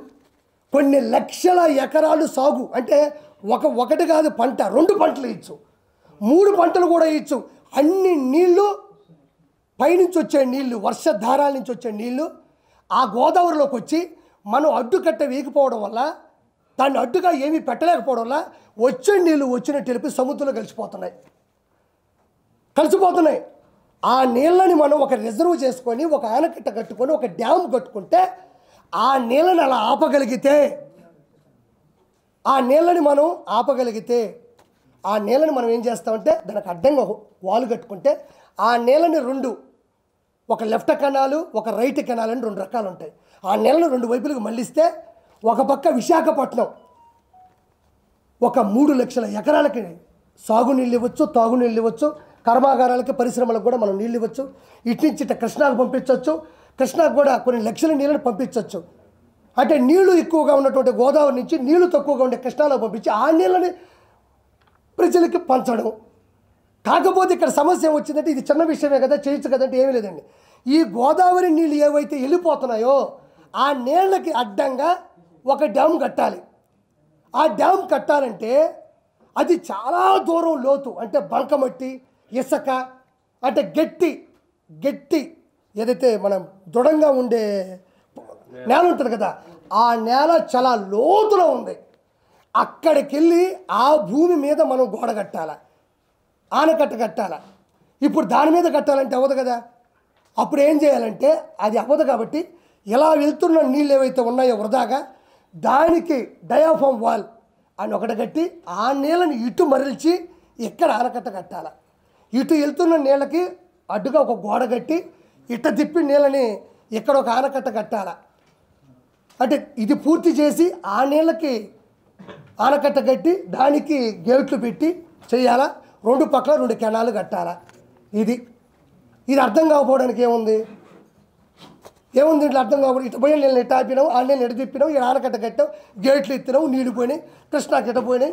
కొన్ని లక్షల ఎకరాలు సాగు, అంటే ఒకటి కాదు పంట, 2 పంటలు ఇచ్చు, 3 పంటలు కూడా ఇచ్చు. అన్ని నీళ్లు పైనుంచి వచ్చే నీళ్లు, వర్షధారాల నుంచి వచ్చే నీళ్లు ఆ గోదావరిలోకి వచ్చి మనం అడ్డుకట్ట వేయకపోవడం వల్ల, దాన్ని అడ్డుగా ఏమీ పెట్టలేకపోవడం వల్ల వచ్చే నీళ్లు వచ్చినట్టు తెలిపి సముద్రంలో కలిసిపోతున్నాయి. ఆ నీళ్ళని మనం ఒక రిజర్వ్ చేసుకొని, ఒక ఆనకట్ట కట్టుకొని, ఒక డ్యామ్ కట్టుకుంటే ఆ నీళ్ళని అలా ఆపగలిగితే, ఆ నీళ్ళని మనం ఏం చేస్తామంటే దానికి అడ్డంగా వాలు కట్టుకుంటే ఆ నీళ్ళని 2, ఒక లెఫ్ట్ కెనాలు, ఒక రైట్ కెనాల్ అని 2 రకాలు ఉంటాయి. ఆ నీళ్ళని 2 వైపులకు మళ్ళిస్తే ఒక పక్క విశాఖపట్నం ఒక 3 లక్షల ఎకరాలకి సాగునీళ్ళు ఇవ్వచ్చు, తాగునీళ్ళు ఇవ్వచ్చు, కర్మాగారాలకి, పరిశ్రమలకు కూడా మనం నీళ్ళు ఇవ్వచ్చు. ఇటు నుంచి కృష్ణాకు పంపించవచ్చు, కృష్ణాకు కూడా కొన్ని లక్షల నీళ్ళని పంపించవచ్చు. అంటే నీళ్లు ఎక్కువగా ఉన్నటువంటి గోదావరి నుంచి నీళ్లు తక్కువగా ఉండే కృష్ణాలో పంపించి ఆ నీళ్ళని ప్రజలకి పంచడం. కాకపోతే ఇక్కడ సమస్య వచ్చిందంటే ఇది చిన్న విషయమే కదా, చేయొచ్చు కదంటే ఏమీ లేదండి. ఈ గోదావరి నీళ్ళు ఏవైతే వెళ్ళిపోతున్నాయో ఆ నీళ్ళకి అడ్డంగా ఒక డ్యామ్ కట్టాలి. ఆ డ్యామ్ కట్టాలంటే అది చాలా దూరం లోతు, అంటే బంకమట్టి, ఇసుక, అంటే గట్టి ఏదైతే మనం దృఢంగా ఉండే నేల ఉంటుంది కదా, ఆ నేల చాలా లోతులో ఉంది. అక్కడికి వెళ్ళి ఆ భూమి మీద మనం గోడ కట్టాలి, ఆనకట్ట కట్టాలి. ఇప్పుడు దాని మీద కట్టాలంటే అవ్వదు కదా. అప్పుడు ఏం చేయాలంటే అది అవ్వదు కాబట్టి ఇలా వెళ్తున్న నీళ్ళు ఏవైతే ఉన్నాయో వృధాగా, దానికి డయాఫామ్ వాల్ అని ఒకటి కట్టి ఆ నీళ్ళని ఇటు మరల్చి ఇక్కడ ఆనకట్ట కట్టాలి. ఇటు వెళ్తున్న నీళ్ళకి అడ్డుగా ఒక గోడ కట్టి ఇట్ట తిప్పి నీళ్ళని ఇక్కడ ఒక ఆనకట్ట కట్టాలి. అంటే ఇది పూర్తి చేసి ఆ నీళ్ళకి ఆనకట్ట కట్టి దానికి గేట్లు పెట్టి చేయాలా. 2 పక్కల 2 కెనాలు కట్టాలా. ఇది అర్థం కాకపోవడానికి ఏముంది ఇట్లా అర్థం కాకపోతే ఇటు పోయి నీళ్ళు ఎట్ట ఆపినావు, ఆ నీళ్ళు ఎటు తిప్పినావు, ఇక్కడ ఆనకట్ట కట్టావు, గేట్లు ఎత్తినావు, నీళ్ళు పోయినాయి, కృష్ణాకి ఇట పోయినాయి.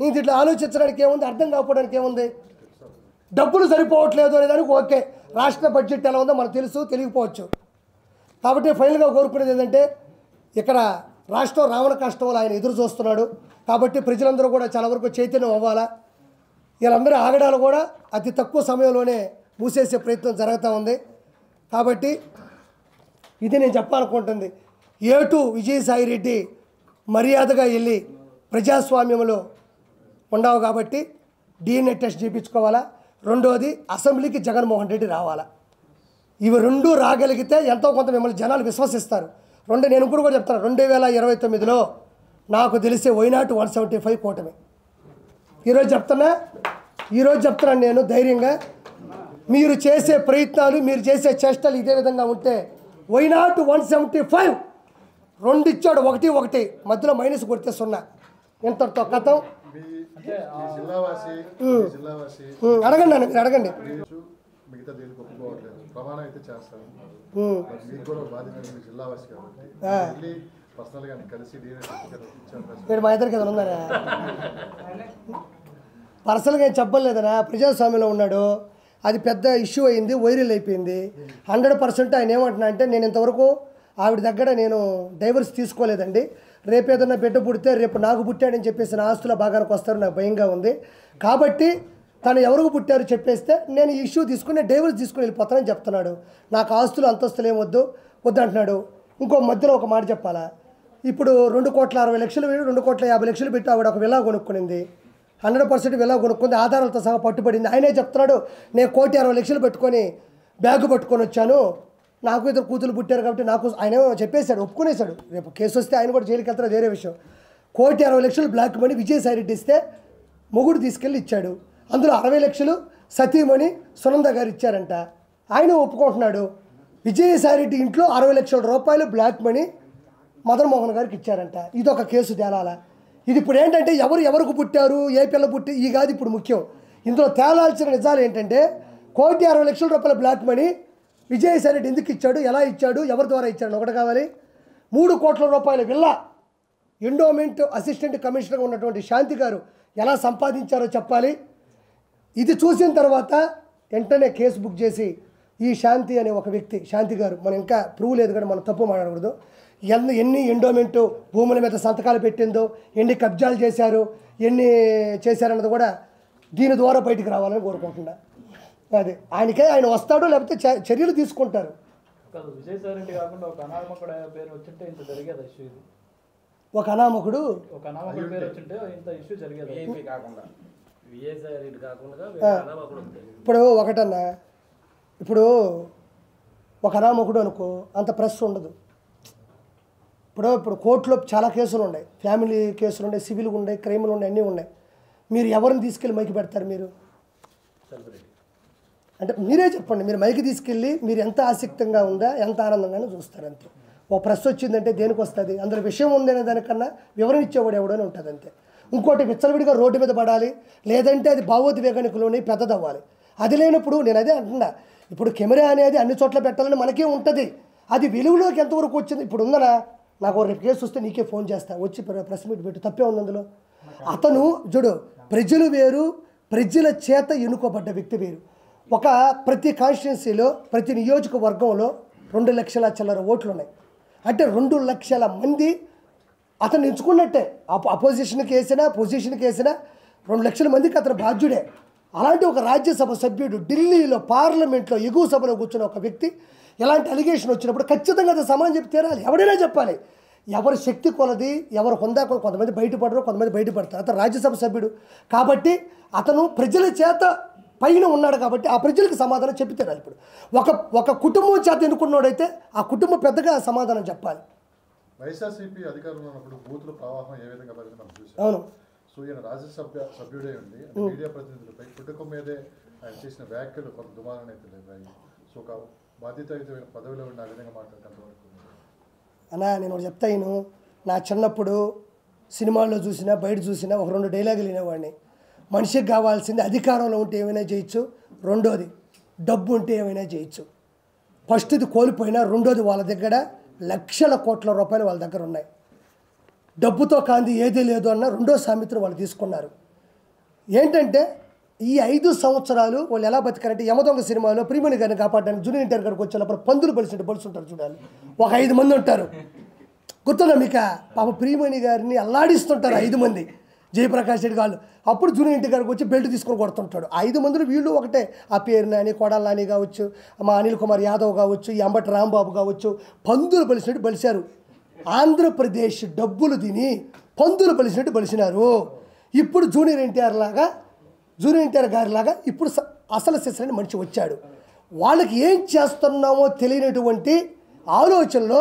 ఇంక ఇట్లా ఆలోచించడానికి ఏముంది, అర్థం కాకపోవడానికి ఏముంది? డబ్బులు సరిపోవట్లేదు అనే దానికి ఓకే, రాష్ట్ర బడ్జెట్ ఎలా ఉందో మనకు తెలుసు, తెలియకపోవచ్చు. కాబట్టి ఫైనల్గా కోరుకునేది ఏంటంటే ఇక్కడ రాష్ట్రం రావణ కష్టంలో ఆయన ఎదురు చూస్తున్నాడు. కాబట్టి ప్రజలందరూ కూడా చాలా వరకు చైతన్యం అవ్వాలా. వీళ్ళందరూ ఆగడాలు కూడా అతి తక్కువ సమయంలోనే మూసేసే ప్రయత్నం జరుగుతూ ఉంది. కాబట్టి ఇది నేను చెప్పాలనుకుంటుంది. ఏటు విజయసాయి రెడ్డి మర్యాదగా వెళ్ళి ప్రజాస్వామ్యంలో ఉండవు కాబట్టి DNA టెస్ట్ చేయించుకోవాలా. రెండోది అసెంబ్లీకి జగన్మోహన్ రెడ్డి రావాలా. ఇవి రెండు రాగలిగితే ఎంతో కొంత మిమ్మల్ని జనాలు విశ్వసిస్తారు. నేను ఇప్పుడు కూడా చెప్తాను, 2029లో నాకు తెలిసే వైనాట్ 175 కూటమి. ఈరోజు చెప్తున్నాను నేను ధైర్యంగా. మీరు చేసే ప్రయత్నాలు, మీరు చేసే చేష్టలు ఇదే విధంగా ఉంటే వైనాట్ 175 2 ఇచ్చాడు, 1 మధ్యలో మైనస్ కొడితే 0. ఎంతతో కథం. అడగండి మీరు అడగండి. మిగతా దేనికి ఒప్పుకోవట్లేదు, ప్రమాణం అయితే చేస్తాను. మీకు కూడా బాధ్యత జిల్లావాసి కాబట్టి పర్సనల్గా కలిసి మా ఇద్దరికి కదా ఉందనా, పర్సనల్గా ఏం చెప్పలేదనా. ప్రజాస్వామ్యంలో ఉన్నాడు, అది పెద్ద ఇష్యూ అయింది, వైరల్ అయిపోయింది. 100% ఆయన ఏమంటున్నా అంటే, నేను ఇంతవరకు ఆవిడ దగ్గర నేను డైవర్స్ తీసుకోలేదండి. రేపు ఏదన్నా బిడ్డ పుడితే రేపు నాకు పుట్టాడని చెప్పేసి నా ఆస్తుల భాగానికి వస్తారు, నాకు భయంగా ఉంది. కాబట్టి తను ఎవరికి పుట్టారు చెప్పేస్తే నేను ఈ ఇష్యూ తీసుకుని డైవర్స్ తీసుకుని వెళ్ళిపోతానని చెప్తున్నాడు. నాకు ఆస్తులు అంతస్తులు ఏమొద్దు అంటున్నాడు. ఇంకో మధ్యలో ఒక మాట చెప్పాలా, ఇప్పుడు 2,60,00,000 2,50,00,000 పెట్టి ఆవిడ ఒక విలా కొనుక్కునింది. 100% విలా కొనుక్కుంది, ఆధారాలతో సహా పట్టుబడింది. ఆయనే చెప్తున్నాడు, నేను 1,60,00,000 పెట్టుకొని బ్యాగు పట్టుకొని వచ్చాను, నాకు ఇద్దరు కూతురు పుట్టారు కాబట్టి నాకు, ఆయన చెప్పేశాడు, ఒప్పుకునేశాడు. రేపు కేసు వస్తే ఆయన కూడా జైలుకి వెళ్తారు, వేరే విషయం. 1,60,00,000 బ్లాక్ మనీ విజయసాయి రెడ్డి ఇస్తే మొగుడు తీసుకెళ్ళి ఇచ్చాడు. అందులో 60,00,000 సతీమణి సునంద గారు ఇచ్చారంట. ఆయన ఒప్పుకుంటున్నాడు. విజయసాయి రెడ్డి ఇంట్లో 60,00,000 రూపాయలు బ్లాక్ మనీ మదన్ మోహన్ గారికి ఇచ్చారంట. ఇదొక కేసు తేలాలా. ఇది ఇప్పుడు ఏంటంటే ఎవరికి పుట్టారు, ఏ పిల్ల పుట్టి ఈ కాదు ఇప్పుడు ముఖ్యం. ఇందులో తేలాల్సిన నిజాలు ఏంటంటే 1,60,00,000 రూపాయల బ్లాక్ మనీ విజయసాయి రెడ్డి ఎందుకు ఇచ్చాడు, ఎలా ఇచ్చాడు, ఎవరి ద్వారా ఇచ్చాడు ఒకటి కావాలి. 3 కోట్ల రూపాయల విల్లా ఎండోమెంట్ అసిస్టెంట్ కమిషనర్గా ఉన్నటువంటి శాంతి గారు ఎలా సంపాదించారో చెప్పాలి. ఇది చూసిన తర్వాత వెంటనే కేసు బుక్ చేసి ఈ శాంతి అనే ఒక వ్యక్తి, శాంతి గారు, మనం ఇంకా ప్రూవ్ లేదు కానీ మనం తప్పు మాట్లాడకూడదు, ఎన్ని ఎండోమెంటు భూముల మీద సంతకాలు పెట్టిందో, ఎన్ని కబ్జాలు చేశారు, ఎన్ని చేశారన్నది కూడా దీని ద్వారా బయటికి రావాలని కోరుకుంటున్నా. అది ఆయన వస్తాడు, లేకపోతే చర్యలు తీసుకుంటారు. విజయసాయి రెడ్డి కాకుండా ఒక అనామకుడు పేరు వచ్చింటే ఇంత జరిగేది ఇష్యూ. ఇది ఒక అనామకుడు పేరు వచ్చింటే ఇంత ఇష్యూ జరిగేది. ఇప్పుడు ఒకటన్నా, ఇప్పుడు ఒక అనామకుడు అనుకో అంత ప్రెస్ ఉండదు. ఇప్పుడు కోర్టులో చాలా కేసులు ఉన్నాయి, ఫ్యామిలీ కేసులు ఉన్నాయి, సివిల్గా ఉన్నాయి, క్రైమ్లు ఉన్నాయి, అన్నీ ఉన్నాయి. మీరు ఎవరిని తీసుకెళ్ళి మైకి పెడతారు? మీరు అంటే మీరే చెప్పండి. మీరు మైకి తీసుకెళ్ళి మీరు ఎంత ఆసక్తంగా ఉందా, ఎంత ఆనందంగానే చూస్తారు అంతే. ఓ ప్రెస్ వచ్చిందంటే దేనికి వస్తుంది, అందులో విషయం ఉందనే దానికన్నా వివరణ ఇచ్చేవాడు ఎవడని ఉంటుంది అంతే. ఇంకోటి విచ్చలవిడిగా రోడ్డు మీద పడాలి, లేదంటే అది భావోద్వేగానికులోని పెద్దదవ్వాలి. అది లేనప్పుడు నేను అదే అంటున్నా, ఇప్పుడు కెమెరా అనేది అన్ని చోట్ల పెట్టాలని మనకే ఉంటుంది. అది వెలుగులోకి ఎంతవరకు వచ్చింది? ఇప్పుడు ఉందనా, నాకు రేపు కేసు వస్తే నీకే ఫోన్ చేస్తా, వచ్చి ప్రెస్ మీట్ పెట్టు, తప్పే ఉంది అందులో. అతను చూడు, ప్రజలు వేరు, ప్రజల చేత ఎన్నుకోబడ్డ వ్యక్తి వేరు. ప్రతి కాన్స్టిట్యున్సీలో, ప్రతి నియోజకవర్గంలో 2 లక్షల చిల్లర ఓట్లు ఉన్నాయి. అంటే 2 లక్షల మంది అతను ఎంచుకున్నట్టే. అపోజిషన్కి వేసినా, పొజిషన్కి వేసినా 2 లక్షల మందికి అతను బాధ్యుడే. అలాంటి ఒక రాజ్యసభ సభ్యుడు ఢిల్లీలో పార్లమెంట్లో ఎగువ సభలో కూర్చున్న ఒక వ్యక్తి ఎలాంటి అలిగేషన్ వచ్చినప్పుడు ఖచ్చితంగా అది సమాధానం చెప్పి తీరాలి. ఎవడైనా చెప్పాలి. ఎవరి శక్తి కొలది, ఎవరు హొందా కొలది, కొంతమంది బయటపడరు, కొంతమంది బయటపడతారు. అతను రాజ్యసభ సభ్యుడు కాబట్టి అతను ప్రజల చేత పైన ఉన్నాడు కాబట్టి ఆ ప్రజలకు సమాధానం చెప్పి తీరాలి. ఇప్పుడు ఒక కుటుంబం చేత ఎన్నుకున్నాడైతే ఆ కుటుంబం పెద్దగా సమాధానం చెప్పాలి. వైఎస్ఆర్సీపీ అధికారంలో ఉన్నప్పుడు బూతుల ప్రవాహం ఏ విధంగా పరిస్థితి మనం చూసాం. అవును. సో ఈయన రాజ్యసభ సభ్యుడే ఉండి మీడియా ప్రతినిధులపై కుటుంబం మీదే ఆయన చేసిన వ్యాఖ్యలు కొంత దుమారం అయితే లేవు. సో ఒక బాధ్యతాయుతమైన పదవిలో ఉన్న ఆ విధంగా మాట్లాడేంతవరకు అన్నా నేను ఒకటి చెప్తాను. నా చిన్నప్పుడు సినిమాల్లో చూసినా, బయట చూసినా ఒక 2 డైలాగులు వినేవాడిని. మనిషికి కావాల్సింది అధికారంలో ఉంటే ఏమైనా చేయొచ్చు, రెండోది డబ్బు ఉంటే ఏమైనా చేయొచ్చు. ఫస్ట్ది కోల్పోయినా, రెండోది వాళ్ళ దగ్గర లక్షల కోట్ల రూపాయలు వాళ్ళ దగ్గర ఉన్నాయి. డబ్బుతో కాంది ఏదీ లేదు అన్న రెండో సామెతను వాళ్ళు తీసుకున్నారు. ఏంటంటే ఈ 5 సంవత్సరాలు వాళ్ళు ఎలా బతికారంటే యమదొంగ సినిమాలో ప్రియమణి గారిని కాపాడడానికి జూనియర్ ఎన్టీఆర్ గారికి వచ్చేటప్పుడు పందులు బలిసినట్టు చూడాలి. ఒక 5 మంది ఉంటారు, గుర్తుందా మీకు? పాప ప్రియమణి గారిని అల్లాడిస్తుంటారు 5 మంది, జయప్రకాష్ రెడ్డి గారు. అప్పుడు జూనియర్ ఎన్టీఆర్ గారికి వచ్చి బెల్ట్ తీసుకొని కొడుతుంటాడు. 5 మందిలో వీళ్ళు ఒకటే, ఆ పేరు నాని, కొడాల నాని కావచ్చు, మా అనిల్ కుమార్ యాదవ్ కావచ్చు, ఈ అంబటి రాంబాబు కావచ్చు, పందులు బలిసినట్టు బలిశారు. ఆంధ్రప్రదేశ్ డబ్బులు తిని పందులు బలిసినట్టు బలిసినారు. ఇప్పుడు జూనియర్ ఎన్టీఆర్ గారిలాగా ఇప్పుడు అసలు శిశులని మనిషి వచ్చాడు. వాళ్ళకి ఏం చేస్తున్నామో తెలియనటువంటి ఆలోచనలో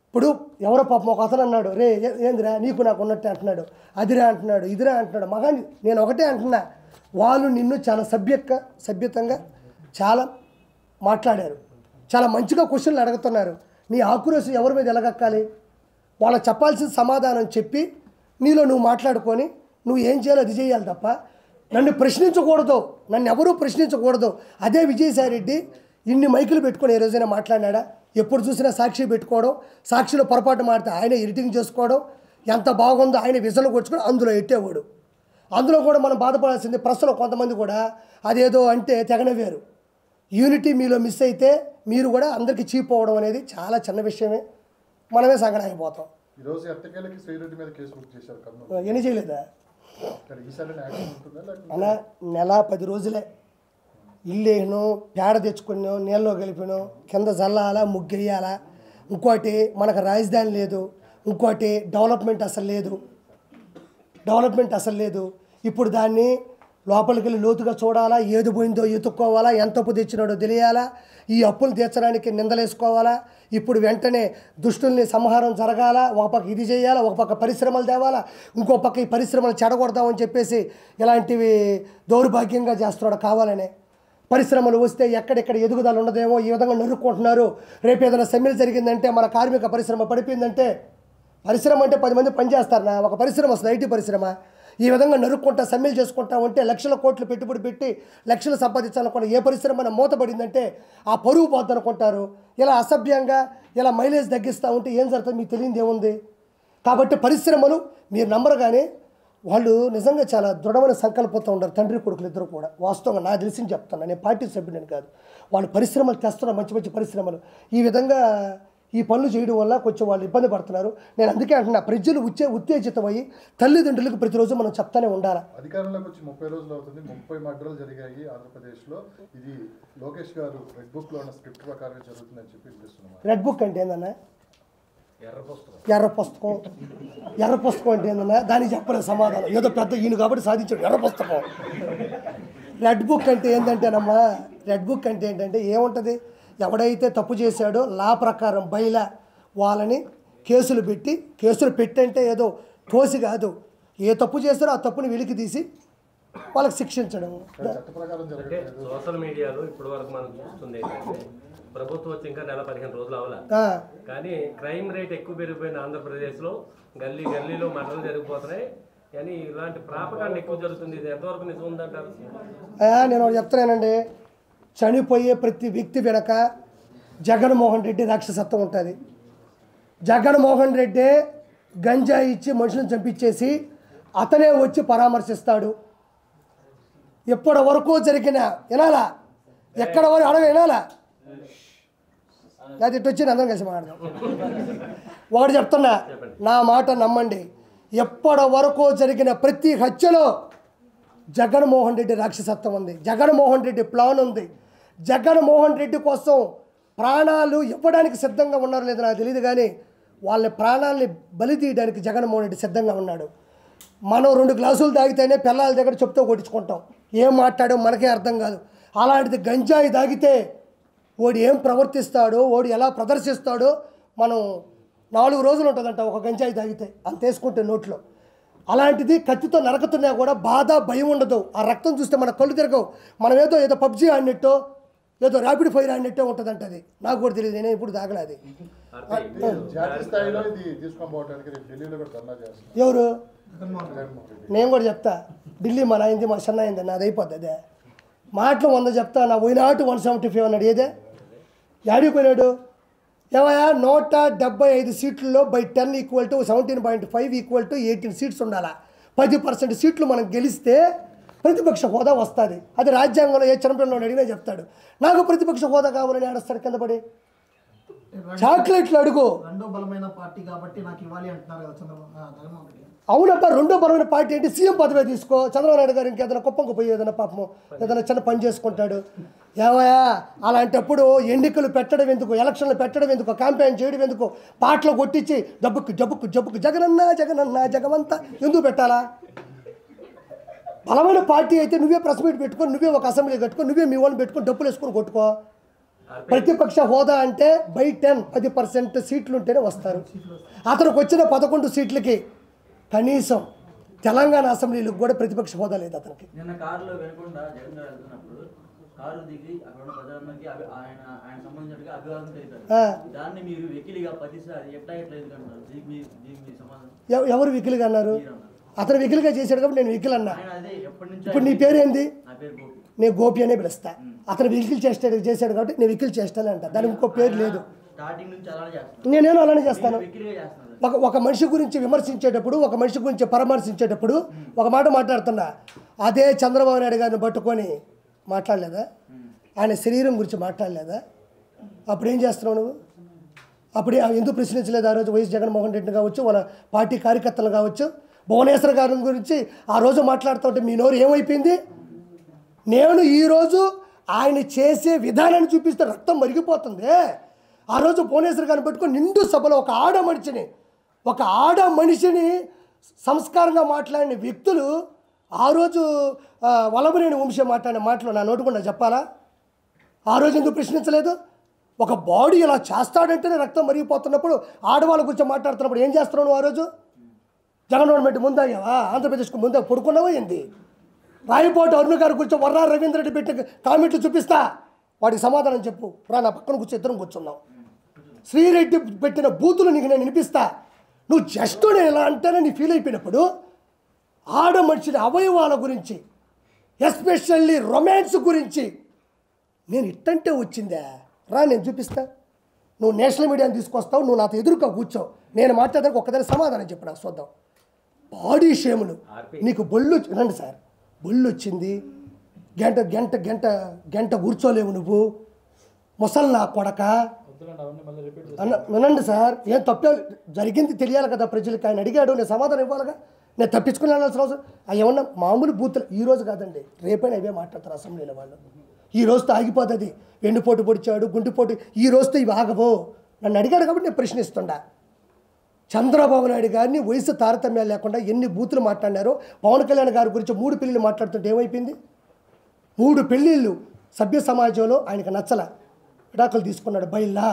ఇప్పుడు ఎవరో పాపం ఒక అతను అన్నాడు, రే ఏందిరా నీకు నాకు ఉన్నట్టే అంటున్నాడు, అదిరా అంటున్నాడు, ఇదిరా అంటున్నాడు. మగాని నేను ఒకటే అంటున్నా, వాళ్ళు నిన్ను చాలా సభ్యతంగా చాలా మాట్లాడారు, చాలా మంచిగా క్వశ్చన్లు అడుగుతున్నారు. నీ ఆక్రోశం ఎవరి మీద ఎలాగక్కాలి? వాళ్ళకి చెప్పాల్సిన సమాధానం చెప్పి నీలో నువ్వు మాట్లాడుకొని నువ్వు ఏం చేయాలో అది చేయాలి తప్ప నన్ను ప్రశ్నించకూడదు, నన్ను ఎవరూ ప్రశ్నించకూడదు. అదే విజయసాయి రెడ్డి ఇన్ని మైకులు పెట్టుకొని ఏ రోజైనా మాట్లాడినాడా? ఎప్పుడు చూసినా సాక్షి పెట్టుకోవడం, సాక్షిలో పొరపాటు మాడితే ఆయన ఎడిటింగ్ చేసుకోవడం, ఎంత బాగుందో ఆయన విజలు కొట్టుకొని అందులో ఎట్టేవాడు. అందులో కూడా మనం బాధపడాల్సింది ప్రెస్లో కొంతమంది కూడా అదేదో అంటే తెగనవేరు. యూనిటీ మీలో మిస్ అయితే మీరు కూడా అందరికీ చీప్ అవ్వడం అనేది చాలా చిన్న విషయమే, మనమే సంగడాగిపోతాం. ఈరోజు ఎట్టకేలకి శ్రీరెడ్డి మీద కేసు బుక్ చేశారు కర్నూలు. ఎన్ని చేయలేదా అలా? నెల 10 రోజులే. ఇల్లేను, పేడ తెచ్చుకున్నాం, నీళ్ళలో కలిపినాం, కింద జల్లాలా, ముగ్గెయ్యాలా. ఇంకోటి మనకు రాజధాని లేదు, ఇంకోటి డెవలప్మెంట్ అసలు లేదు. ఇప్పుడు దాన్ని లోపలికి వెళ్ళి లోతుగా చూడాలా, ఏది పోయిందో ఎత్తుక్కోవాలా, ఎంత అప్పు తెచ్చినాడో తెలియాలా, ఈ అప్పులు తీర్చడానికి నిందలేసుకోవాలా. ఇప్పుడు వెంటనే దుష్టుల్ని సంహారం జరగాల, ఒక పక్క ఇది చేయాలా, ఒక పక్క పరిశ్రమలు తేవాలా, ఇంకో పక్క ఈ పరిశ్రమలు చెడగొడదామని చెప్పేసి ఇలాంటివి దౌర్భాగ్యంగా చేస్తున్నాడు కావాలనే. పరిశ్రమలు వస్తే ఎక్కడెక్కడ ఎదుగుదల ఉండదేమో ఈ విధంగా నరుక్కుంటున్నారు. రేపు ఏదైనా సమ్మెలు జరిగిందంటే, మన కార్మిక పరిశ్రమ పడిపోయిందంటే, పరిశ్రమ అంటే 10 మంది పనిచేస్తారనా? ఒక పరిశ్రమ వస్తుంది, ఐటీ పరిశ్రమ. ఈ విధంగా నరుక్కుంటా సమ్మెలు చేసుకుంటా ఉంటే లక్షల కోట్లు పెట్టుబడి పెట్టి లక్షలు సంపాదించాలనుకున్న ఏ పరిశ్రమ మూతపడిందంటే ఆ పరువు పోద్ది అనుకుంటారు. ఇలా అసభ్యంగా ఇలా మైలేజ్ తగ్గిస్తూ ఉంటే ఏం జరుగుతుంది మీకు తెలియదు ఏముంది. కాబట్టి పరిశ్రమలు మీరు నమ్మరుగానే వాళ్ళు నిజంగా చాలా దృఢమైన సంకల్పంతో ఉన్నారు, తండ్రి కొడుకులు ఇద్దరు కూడా. వాస్తవంగా నాకు తెలిసింది చెప్తున్నాను, నేను పార్టీ సభ్యుడిని కాదు. వాళ్ళు పరిశ్రమలు తెస్తున్నారు, మంచి పరిశ్రమలు. ఈ విధంగా ఈ పనులు చేయడం వల్ల కొంచెం వాళ్ళు ఇబ్బంది పడుతున్నారు. నేను అందుకే అంటున్నా, ప్రజలు ఉత్తేజితమయ్యి తల్లిదండ్రులకు ప్రతిరోజు మనం చెప్తానే ఉండాలి. అధికారంలోకి వచ్చి 30 రోజులు అవుతుంది, 30 మర్డర్లు జరిగాయి ఆంధ్రప్రదేశ్లో. ఇది లోకేష్ గారు రెడ్ బుక్లో ఉన్న స్క్రిప్ట్ ప్రకారం జరుగుతుందని చెప్పి పిలుస్తున్నాం. రెడ్ బుక్ అంటే ఏందన్నా? ఎర్ర పుస్తకం అంటే ఏందన్నా? దానికి చెప్పలేదు సమాధానం. ఏదో పెద్ద ఈయన కాబట్టి సాధించాడు ఎర్ర పుస్తకం. రెడ్ బుక్ అంటే ఏంటంటేనమ్మా, రెడ్ బుక్ అంటే ఏంటంటే ఏముంటుంది, ఎవడైతే తప్పు చేశాడో లా ప్రకారం బయలా వాళ్ళని కేసులు పెట్టంటే ఏదో తోసి కాదు, ఏ తప్పు చేస్తారో ఆ తప్పుని వెలికి తీసి వాళ్ళకి శిక్షించడం. అంటే సోషల్ మీడియాలో ఇప్పటి వరకు మనం చూస్తుంది ఏంటంటే ప్రభుత్వం వచ్చి ఇంకా నెల 15 రోజులు అవ్వాలి, కానీ క్రైమ్ రేట్ ఎక్కువ పెరిగిపోయింది ఆంధ్రప్రదేశ్లో. గల్లీలో మరణాలు జరిగిపోతున్నాయి, కానీ ఇలాంటి ప్రాపకాండ ఎక్కువ జరుగుతుంది. ఇది ఎంతవరకు నిజం ఉందంటారు? నేను చెప్తున్నానండి, చనిపోయే ప్రతి వ్యక్తి వెనక జగన్మోహన్ రెడ్డి రాక్షసత్వం ఉంటుంది. జగన్మోహన్ రెడ్డి గంజాయి ఇచ్చి మనుషులను చంపించేసి అతనే వచ్చి పరామర్శిస్తాడు. ఎప్పటి వరకు జరిగిన వినాలా, ఎక్కడ వరకు అడగ వినాలా, అది ఇటు వచ్చి అందరం కలిసి మాట్లాడదాం. ఒకటి చెప్తున్నా, నా మాట నమ్మండి, ఎప్పటి వరకు జరిగిన ప్రతి హత్యలో జగన్మోహన్ రెడ్డి రాక్షసత్వం ఉంది, జగన్మోహన్ రెడ్డి ప్లాన్ ఉంది. జగన్మోహన్ రెడ్డి కోసం ప్రాణాలు ఇవ్వడానికి సిద్ధంగా ఉన్నారో లేదో నాకు తెలియదు, కానీ వాళ్ళ ప్రాణాలని బలి తీయడానికి జగన్మోహన్ రెడ్డి సిద్ధంగా ఉన్నాడు. మనం 2 గ్లాసులు తాగితేనే పిల్లల దగ్గర చెప్తూ కొట్టించుకుంటాం, ఏం మాట్లాడో మనకే అర్థం కాదు. అలాంటిది గంజాయి తాగితే ఓడి ఏం ప్రవర్తిస్తాడో, ఓడి ఎలా ప్రదర్శిస్తాడో మనం 4 రోజులు ఉంటుందంట ఒక గంజాయి తాగితే, అంత వేసుకుంటే నోట్లో. అలాంటిది కత్తితో నరకుతున్నా కూడా బాధ భయం ఉండదు. ఆ రక్తం చూస్తే మన కళ్ళు తిరగవు. మనం ఏదో పబ్జీ ఆడినట్టు, ఏదో ర్యాపిడ్ ఫైర్ ఆడినట్టే ఉంటుందంట. అది నాకు కూడా తెలియదు, నేను ఇప్పుడు తాగలేదు. ఎవరు? నేను కూడా చెప్తా, ఢిల్లీ మన అయింది, మా చెన్నై అయింది, నాది అయిపోద్ది. అదే మాటలు 100 చెప్తా. నా పోయినాటు 175 అన్నాడు. ఏదే యాడికి పోయినాడు? ఏమయ్యా 175 సీట్లలో బై 10 = 17.5 = 18 సీట్స్ ఉండాలా. 10% సీట్లు మనం గెలిస్తే ప్రతిపక్ష హోదా వస్తుంది. అది రాజ్యాంగంలో ఏ చిన్నపిల్లలు అడిగినా చెప్తాడు. నాకు ప్రతిపక్ష హోదా కావాలని ఆడస్తాడు కింద పడి. చాక్లెట్లు అడుగు. రెండో బలమైన పార్టీ కాబట్టి నాకు ఇవ్వాలి అంటున్నారు కదా జగన్మోహన్ రెడ్డి. అవునబ్బా, రెండో బలమైన పార్టీ ఏంటి? సీఎం పదవి తీసుకో. చంద్రబాబు నాయుడు గారు ఇంకేదైనా కుప్పంకు పోయి ఏదైనా పాపము ఏదైనా చిన్న పని చేసుకుంటాడు. ఏవయా అలాంటప్పుడు ఎన్నికలు పెట్టడం ఎందుకు, ఎలక్షన్లు పెట్టడం ఎందుకు, క్యాంపెయిన్ చేయడం ఎందుకు, పాటలు కొట్టించి జబ్బుకు జబ్బుకు జబ్బుకు జగనన్న జగనన్న జగమంతా ఎందుకు పెట్టాలా? బలమైన పార్టీ అయితే నువ్వే ప్రెస్ మీట్ పెట్టుకొని, నువ్వే ఒక అసెంబ్లీ కట్టుకొని, నువ్వే మీ వాళ్ళని పెట్టుకొని డబ్బులు వేసుకొని కొట్టుకో. ప్రతిపక్ష హోదా అంటే బై 10% సీట్లు ఉంటేనే వస్తారు. అతనికి వచ్చిన 11 సీట్లకి కనీసం తెలంగాణ అసెంబ్లీలకు కూడా ప్రతిపక్ష హోదా లేదు అతనికి. నిన్న కారులో వెనుకుండా జగన్ గారు వెళ్తున్నప్పుడు కారు దిగి అక్కడ ఉన్న ప్రజలందరికీ ఆయన సంబంధించినట్టుగా అభివాదం తెలిపారు. దాన్ని మీరు వెకిలిగా 10 సార్లు ఎట్లా ఎందుకంటారు? దీనికి సమాధానం ఎవరు వెకిలిగా అన్నారు? అతను వెకిలిగా చేశాడు కాబట్టి నేను వెకిల్ అన్నా. అదే ఎప్పటి నుంచి. ఇప్పుడు నీ పేరు ఏంది? నా పేరు గోపి. నేను గోపి అనే పిలుస్తా. అతను వెకిల్ చేశాడు కాబట్టి నేను వెకిల్ చేస్తానే అంట. దానికి ఇంకో పేరు లేదు. స్టార్టింగ్ నుంచి అలానే చేస్తాను. నేనేమో అలానే చేస్తాను. వెకిలిగా చేస్తాను. ఒక మనిషి గురించి విమర్శించేటప్పుడు, ఒక మనిషి గురించి పరామర్శించేటప్పుడు ఒక మాట మాట్లాడుతున్నా. అదే చంద్రబాబు నాయుడు గారిని పట్టుకొని మాట్లాడలేదా? ఆయన శరీరం గురించి మాట్లాడలేదా? అప్పుడు ఏం చేస్తున్నావు నువ్వు? అప్పుడే ఎందుకు ప్రశ్నించలేదు? ఆ రోజు వైఎస్ జగన్మోహన్ రెడ్డి కావచ్చు, వాళ్ళ పార్టీ కార్యకర్తలు కావచ్చు, భువనేశ్వర్ గారి గురించి ఆ రోజు మాట్లాడుతుంటే మీ నోరు ఏమైపోయింది? నేను ఈరోజు ఆయన చేసే విధానాన్ని చూపిస్తే రక్తం మరిగిపోతుంది. ఆ రోజు భువనేశ్వర్ గారిని పెట్టుకొని నిండు సభలో ఒక ఆడ మనిషిని సంస్కారంగా మాట్లాడిన వ్యక్తులు ఆ రోజు వల్లభనేని వంశీ మాట్లాడిన మాటలు నా నోటుకుండా చెప్పాలా? ఆ రోజు ఎందుకు ప్రశ్నించలేదు? ఒక బాడీ ఇలా చేస్తాడంటేనే రక్తం మరిగిపోతున్నప్పుడు ఆడవాళ్ళ గురించి మాట్లాడుతున్నప్పుడు ఏం చేస్తున్నావు నువ్వు? ఆ రోజు జగన్మోహన్ రెడ్డి ముందాగావా? ఆంధ్రప్రదేశ్కు ముందా పడుకున్నావా ఏంది? రాయపోటు అరుణ్ గారి గురించి వర్రా రవీంద్ర రెడ్డి పెట్టి కామెంట్లు చూపిస్తా, వాడికి సమాధానం చెప్పు. రా నా పక్కన కూర్చో, ఇద్దరం కూర్చున్నావు. శ్రీరెడ్డి పెట్టిన బూతులు నీకు నేను వినిపిస్తా. నువ్వు జస్ట్ నేను ఎలా అంటేనే నీ ఫీల్ అయిపోయినప్పుడు ఆడ మనిషిని అవయవాల గురించి, ఎస్పెషల్లీ రొమాన్స్ గురించి నేను ఇట్టంటే వచ్చిందా? రా నేను చూపిస్తా. నువ్వు నేషనల్ మీడియాని తీసుకొస్తావు, నువ్వు నాతో ఎదురుగా కూర్చోవు. నేను మాట్లాడడానికి ఒక్కదాని సమాధానం చెప్పు నాకు చూద్దాం. బాడీ షేములు నీకు బొల్లు రండి సార్, బొల్లు వచ్చింది, గంట గంట గంట గంట కూర్చోలేవు నువ్వు, ముసలి నా కొడక వినండి సార్. ఏం తప్పే జరిగింది తెలియాలి కదా ప్రజలకి. ఆయన అడిగాడు, నేను సమాధానం ఇవ్వాలిగా. నేను తప్పించుకుని వెళ్ళాల్సిన అవసరం ఏమన్నా మామూలు బూతులు ఈ రోజు కాదండి, రేపైనా అవే మాట్లాడతారు అసెంబ్లీలో వాళ్ళు. ఈ రోజుతో ఆగిపోతుంది. వెన్నుపోటు పొడిచాడు, గుండెపోటు, ఈ రోజుతో ఇవి ఆగవు. నన్ను అడిగాడు కాబట్టి నేను ప్రశ్నిస్తుండా. చంద్రబాబు నాయుడు గారిని వయసు తారతమ్యాలు లేకుండా ఎన్ని బూతులు మాట్లాడినారో. పవన్ కళ్యాణ్ గారి గురించి 3 పెళ్ళిళ్ళు మాట్లాడుతుంటే ఏమైపోయింది? 3 పెళ్ళిళ్ళు సభ్య సమాజంలో ఆయనకు నచ్చల, విడాకులు తీసుకున్నాడు, బయల్లా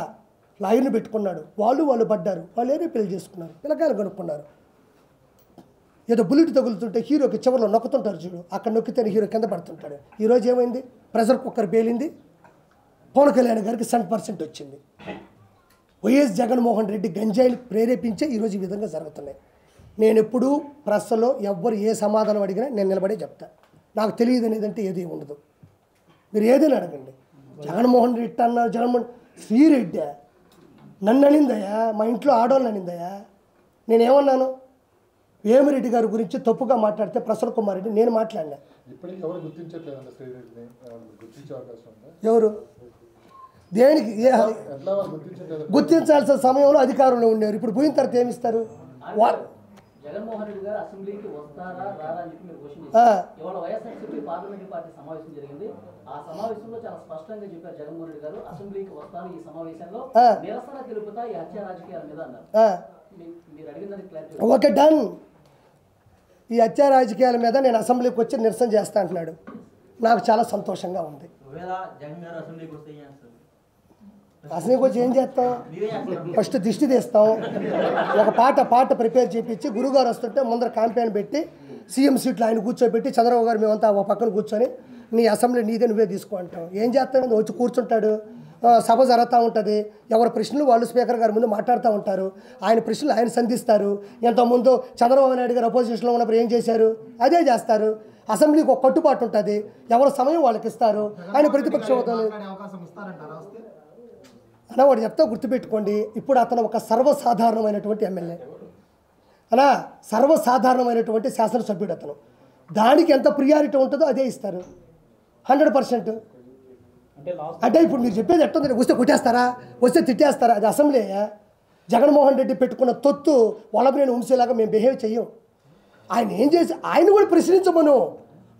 లాయర్ని పెట్టుకున్నాడు. వాళ్ళు పడ్డారు, వాళ్ళు ఏరే పెళ్లి చేసుకున్నారు, పిల్లకాయలు కనుక్కున్నారు. ఏదో బుల్లెట్ తగులుతుంటే హీరోకి చివరిలో నొక్కుతుంటారు చూడు, అక్కడ నొక్కితేనే హీరో కింద పడుతుంటాడు. ఈరోజు ఏమైంది? ప్రెషర్ కుక్కర్ పేలింది. పవన్ కళ్యాణ్ గారికి 100% వచ్చింది. వైఎస్ జగన్మోహన్ రెడ్డి గంజాయిలు ప్రేరేపించే ఈరోజు ఈ విధంగా జరుగుతున్నాయి. నేను ఎప్పుడూ ప్రెస్లో ఎవ్వరు ఏ సమాధానం అడిగినా నేను నిలబడే చెప్తా. నాకు తెలియదు అనేదంటే ఏది ఉండదు. మీరు ఏదైనా అడగండి. జగన్మోహన్ రెడ్డి అన్నారు, జగన్మోహన్ శ్రీరెడ్డి నన్ను అనిందయ్యా, మా ఇంట్లో ఆడవాళ్ళని అనిందయ్యా. నేనేమన్నాను? వేమిరెడ్డి గారి గురించి తప్పుగా మాట్లాడితే ప్రసన్న కుమార్ రెడ్డి నేను మాట్లాడినా. ఇప్పటికీ ఎవరు గుర్తించట్లేదండి శ్రీరెడ్డిని? గుర్తించే అవకాశం ఉందా? ఎవరు దేనికి ఎట్లా వాళ్ళు గుర్తించట్లేదు? గుర్తించాల్సిన సమయంలో అధికారంలో ఉన్నారు. ఇప్పుడు పోయిన తర్వాత ఏమిస్తారు? జగన్మోహన్ రెడ్డి గారు అసెంబ్లీకి వస్తారా రారా అని చెప్పి మీరు క్వశ్చన్ చేశారు. ఇవాళ వైఎస్ఆర్సీపీ పార్లమెంటరీ పార్టీ సమావేశం జరిగింది. ఆ సమావేశంలో చాలా స్పష్టంగా చెప్పారు జగన్మోహన్ రెడ్డి గారు, అసెంబ్లీకి వస్తాను, ఈ సమావేశంలో నిరసన తెలుపుతా ఈ హత్య రాజకీయాల మీద అన్నారు. మీరు అడిగిన దానికి క్లారిటీ. Okay done. ఈ హత్య రాజకీయాల మీద నేను అసెంబ్లీకి వచ్చి నిరసన చేస్తా అంటున్నాడు. నాకు చాలా సంతోషంగా ఉంది. అసెంబ్లీకి వచ్చి ఏం చేస్తాం? ఫస్ట్ దిష్టి తీస్తాం, ఒక పాట ప్రిపేర్ చేయించి గురుగారు వస్తుంటే ముందర క్యాంపెయిన్ పెట్టి సీఎం సీట్లో ఆయన కూర్చోబెట్టి చంద్రబాబు గారు మేమంతా ఒక పక్కన కూర్చొని నీ అసెంబ్లీ నీదే నువ్వే తీసుకో అంటాం. ఏం చేస్తాం? వచ్చి కూర్చుంటాడు, సభ జరుగుతూ ఉంటుంది, ఎవరి ప్రశ్నలు వాళ్ళు స్పీకర్ గారి ముందు మాట్లాడుతూ ఉంటారు, ఆయన ప్రశ్నలు ఆయన సంధిస్తారు. ఎంతోముందు చంద్రబాబు నాయుడు గారు అపోజిషన్లో ఉన్నప్పుడు ఏం చేశారు? అదే చేస్తారు. అసెంబ్లీకి ఒక కట్టుబాటు ఉంటుంది, ఎవరి సమయం వాళ్ళకి ఇస్తారు. ఆయన ప్రతిపక్ష హోదాలు అలా వాడు చెప్తా గుర్తుపెట్టుకోండి. ఇప్పుడు అతను ఒక సర్వసాధారణమైనటువంటి ఎమ్మెల్యే అలా, సర్వసాధారణమైనటువంటి శాసనసభ్యుడు. అతను దానికి ఎంత ప్రియారిటీ ఉంటుందో అదే ఇస్తారు 100%. అంటే ఇప్పుడు మీరు చెప్పేది ఎట్టుంది, వస్తే కొట్టేస్తారా, వస్తే తిట్టేస్తారా? అది అసెంబ్లీ. జగన్మోహన్ రెడ్డి పెట్టుకున్న తొత్తు వల్లభనేని వంశీలాగా మేము బిహేవ్ చెయ్యం. ఆయన ఏం చేసి ఆయన కూడా ప్రశ్నించమను,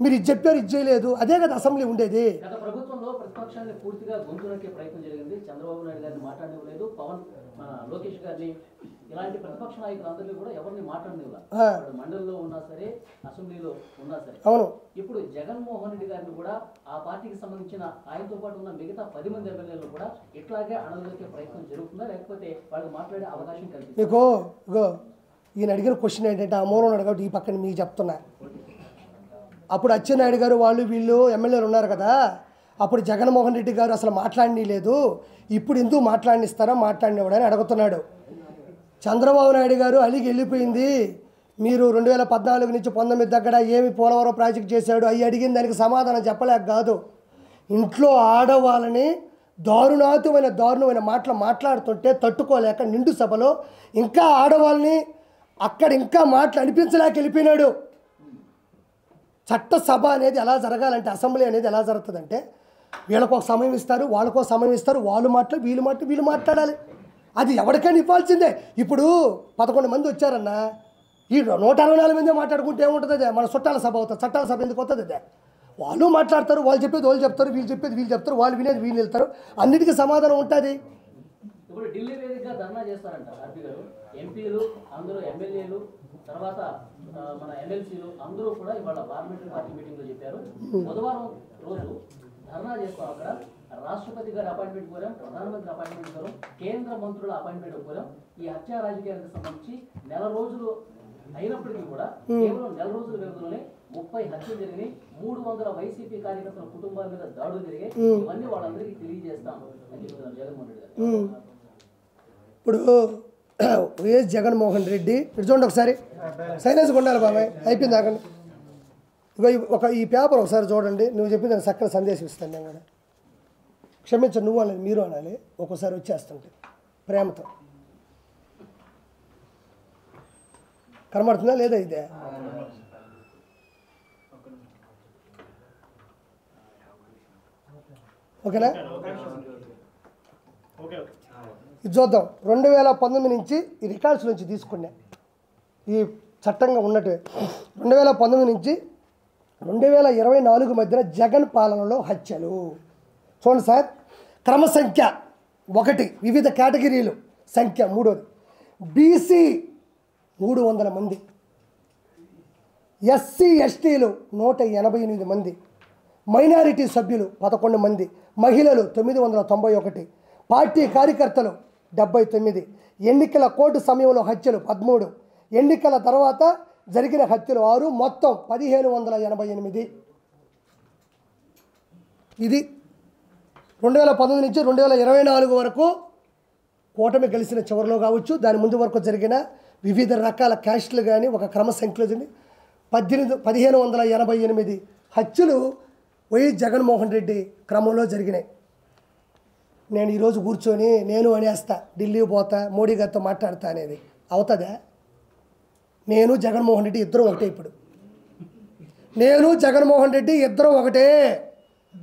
మీరు ఇది చెప్పారు ఇది చేయలేదు, అదే కదా అసెంబ్లీ ఉండేది. గత ప్రభుత్వంలో ప్రతిపక్షాన్ని పూర్తిగా గొంతు నొక్కే ప్రయత్నం జరిగింది. చంద్రబాబు నాయుడు గారిని మాట్లాడలేదు, లోకేష్ గారిని, ఇలాంటి ప్రతిపక్ష నాయకులు అందరినీ కూడా ఎవరిని మాట్లాడలేదు. మండలిలో ఉన్నా సరే, అసెంబ్లీలో ఉన్నా సరే. అవును. ఇప్పుడు జగన్మోహన్ రెడ్డి గారిని కూడా ఆ పార్టీకి సంబంధించిన ఆయనతో పాటు ఉన్న మిగతా 10 మంది ఎమ్మెల్యేలు కూడా ఇట్లాగే అణగదొక్కే ప్రయత్నం జరుగుతుందా, లేకపోతే వాళ్ళకి మాట్లాడే అవకాశం కల్పిస్తుంది? మీకు ఇగో ఈయన అడిగిన క్వశ్చన్ ఏంటంటే ఆ మూలం ఉన్నాడు కాబట్టి ఈ పక్కన మీకు చెప్తున్నా. అప్పుడు అచ్చెన్నాయుడు గారు వాళ్ళు వీళ్ళు ఎమ్మెల్యేలు ఉన్నారు కదా, అప్పుడు జగన్మోహన్ రెడ్డి గారు అసలు మాట్లాడనీ లేదు, ఇప్పుడు ఎందుకు మాట్లాడినిస్తారా మాట్లాడినవాడని అడుగుతున్నాడు. చంద్రబాబు నాయుడు గారు అలిగి వెళ్ళిపోయింది, మీరు 2014 నుంచి 19 దగ్గర ఏమి పోలవరం ప్రాజెక్ట్ చేశాడు అవి అడిగిన దానికి సమాధానం చెప్పలేక కాదు, ఇంట్లో ఆడవాళ్ళని దారుణమైన మాటలు మాట్లాడుతుంటే తట్టుకోలేక నిండు సభలో ఇంకా ఆడవాళ్ళని అక్కడ ఇంకా మాటలు అనిపించలేక వెళ్ళిపోయినాడు. చట్టసభ అనేది ఎలా జరగాలంటే, అసెంబ్లీ అనేది ఎలా జరుగుతుందంటే, వీళ్ళకు ఒక సమయం ఇస్తారు, వాళ్ళకో సమయం ఇస్తారు, వీళ్ళు మాట్లాడాలి. అది ఎవరికైనా ఇవ్వాల్సిందే. ఇప్పుడు 11 మంది వచ్చారన్నా, ఈ 164 మంది మాట్లాడుకుంటే ఏముంటుంది? అదే మన చుట్టాల సభ అవుతుంది. చట్టాల సభ ఎందుకు వస్తుంది? అదే వాళ్ళు మాట్లాడతారు, వాళ్ళు చెప్పేది వాళ్ళు చెప్తారు, వీళ్ళు చెప్పేది వీళ్ళు చెప్తారు, వాళ్ళు వినేది వీళ్ళు వెళ్తారు, అన్నిటికీ సమాధానం ఉంటుంది. ఇప్పుడు ఢిల్లీ వేదికగా ధర్నా చేస్తారంట ఆర్పి గారు. ఎంపీలు అందరూ, ఎమ్మెల్యేలు, తర్వాత మన ఎమ్మెల్సీలు అందరూ కూడా ఇవాళ పార్లమెంటరీ పార్టీ మీటింగ్లో చెప్పారు, బుధవారం రోజు ధర్నా చేస్తాం. అక్కడ రాష్ట్రపతి గారి అపాయింట్మెంట్ కోరాం, ప్రధానమంత్రి అపాయింట్మెంట్ కోరాం, కేంద్ర మంత్రుల అపాయింట్మెంట్ కోరాం. ఈ హత్యా రాజకీయాలకు సంబంధించి నెల రోజులు అయినప్పటికీ కూడా కేవలం నెల రోజుల వ్యవధిలోనే 30 హత్యలు జరిగినాయి, 300 వైసీపీ కార్యకర్తల కుటుంబాల మీద దాడులు జరిగాయి. ఇవన్నీ వాళ్ళందరికీ తెలియజేస్తాం అని చెప్తున్నారు జగన్మోహన్ రెడ్డి గారు. ఇప్పుడు వైఎస్ జగన్మోహన్ రెడ్డి ఇటు చూడండి ఒకసారి, సైలెన్స్గా ఉండాలి బాబాయ్, అయిపోయింది ఆగండి. ఇగో ఈ పేపర్ ఒకసారి చూడండి, నువ్వు చెప్పిన చక్కని సందేశం ఇస్తాను నేను కూడా. క్షమించండి, నువ్వు అనేది మీరు అనాలి, ఒక్కోసారి వచ్చేస్తుంటే ప్రేమతో. కనబడుతుందా లేదా? ఇదే ఓకేనా? ఇది చూద్దాం. 2019 నుంచి ఈ రికార్డ్స్ నుంచి తీసుకున్నా, ఈ చట్టంగా ఉన్నట్టు 2019 నుంచి 2024 మధ్యన జగన్ పాలనలో హత్యలు చూడండి సార్. క్రమ సంఖ్య 1, వివిధ కేటగిరీలు సంఖ్య 3, బీసీ 300 మంది, ఎస్సీ ఎస్టీలు 188 మంది, మైనారిటీ సభ్యులు 11 మంది, మహిళలు 991, పార్టీ కార్యకర్తలు 79, ఎన్నికల కోడ్ సమయంలో హత్యలు 13, ఎన్నికల తర్వాత జరిగిన హత్యలు 6, మొత్తం 1588. ఇది 2019 నుంచి 2024 వరకు కూటమి గెలిచిన చివరిలో కావచ్చు, దాని ముందు వరకు జరిగిన వివిధ రకాల క్యాస్టులు కానీ ఒక క్రమ సంఖ్యలో 1588 హత్యలు వైఎస్ జగన్మోహన్ రెడ్డి క్రమంలో జరిగినాయి. నేను ఈరోజు కూర్చొని నేను అనేస్తా, ఢిల్లీ పోతా, మోడీ గారితో మాట్లాడతా అనేది అవుతుందా? నేను జగన్మోహన్ రెడ్డి ఇద్దరం ఒకటే. ఇప్పుడు నేను జగన్మోహన్ రెడ్డి ఇద్దరం ఒకటే,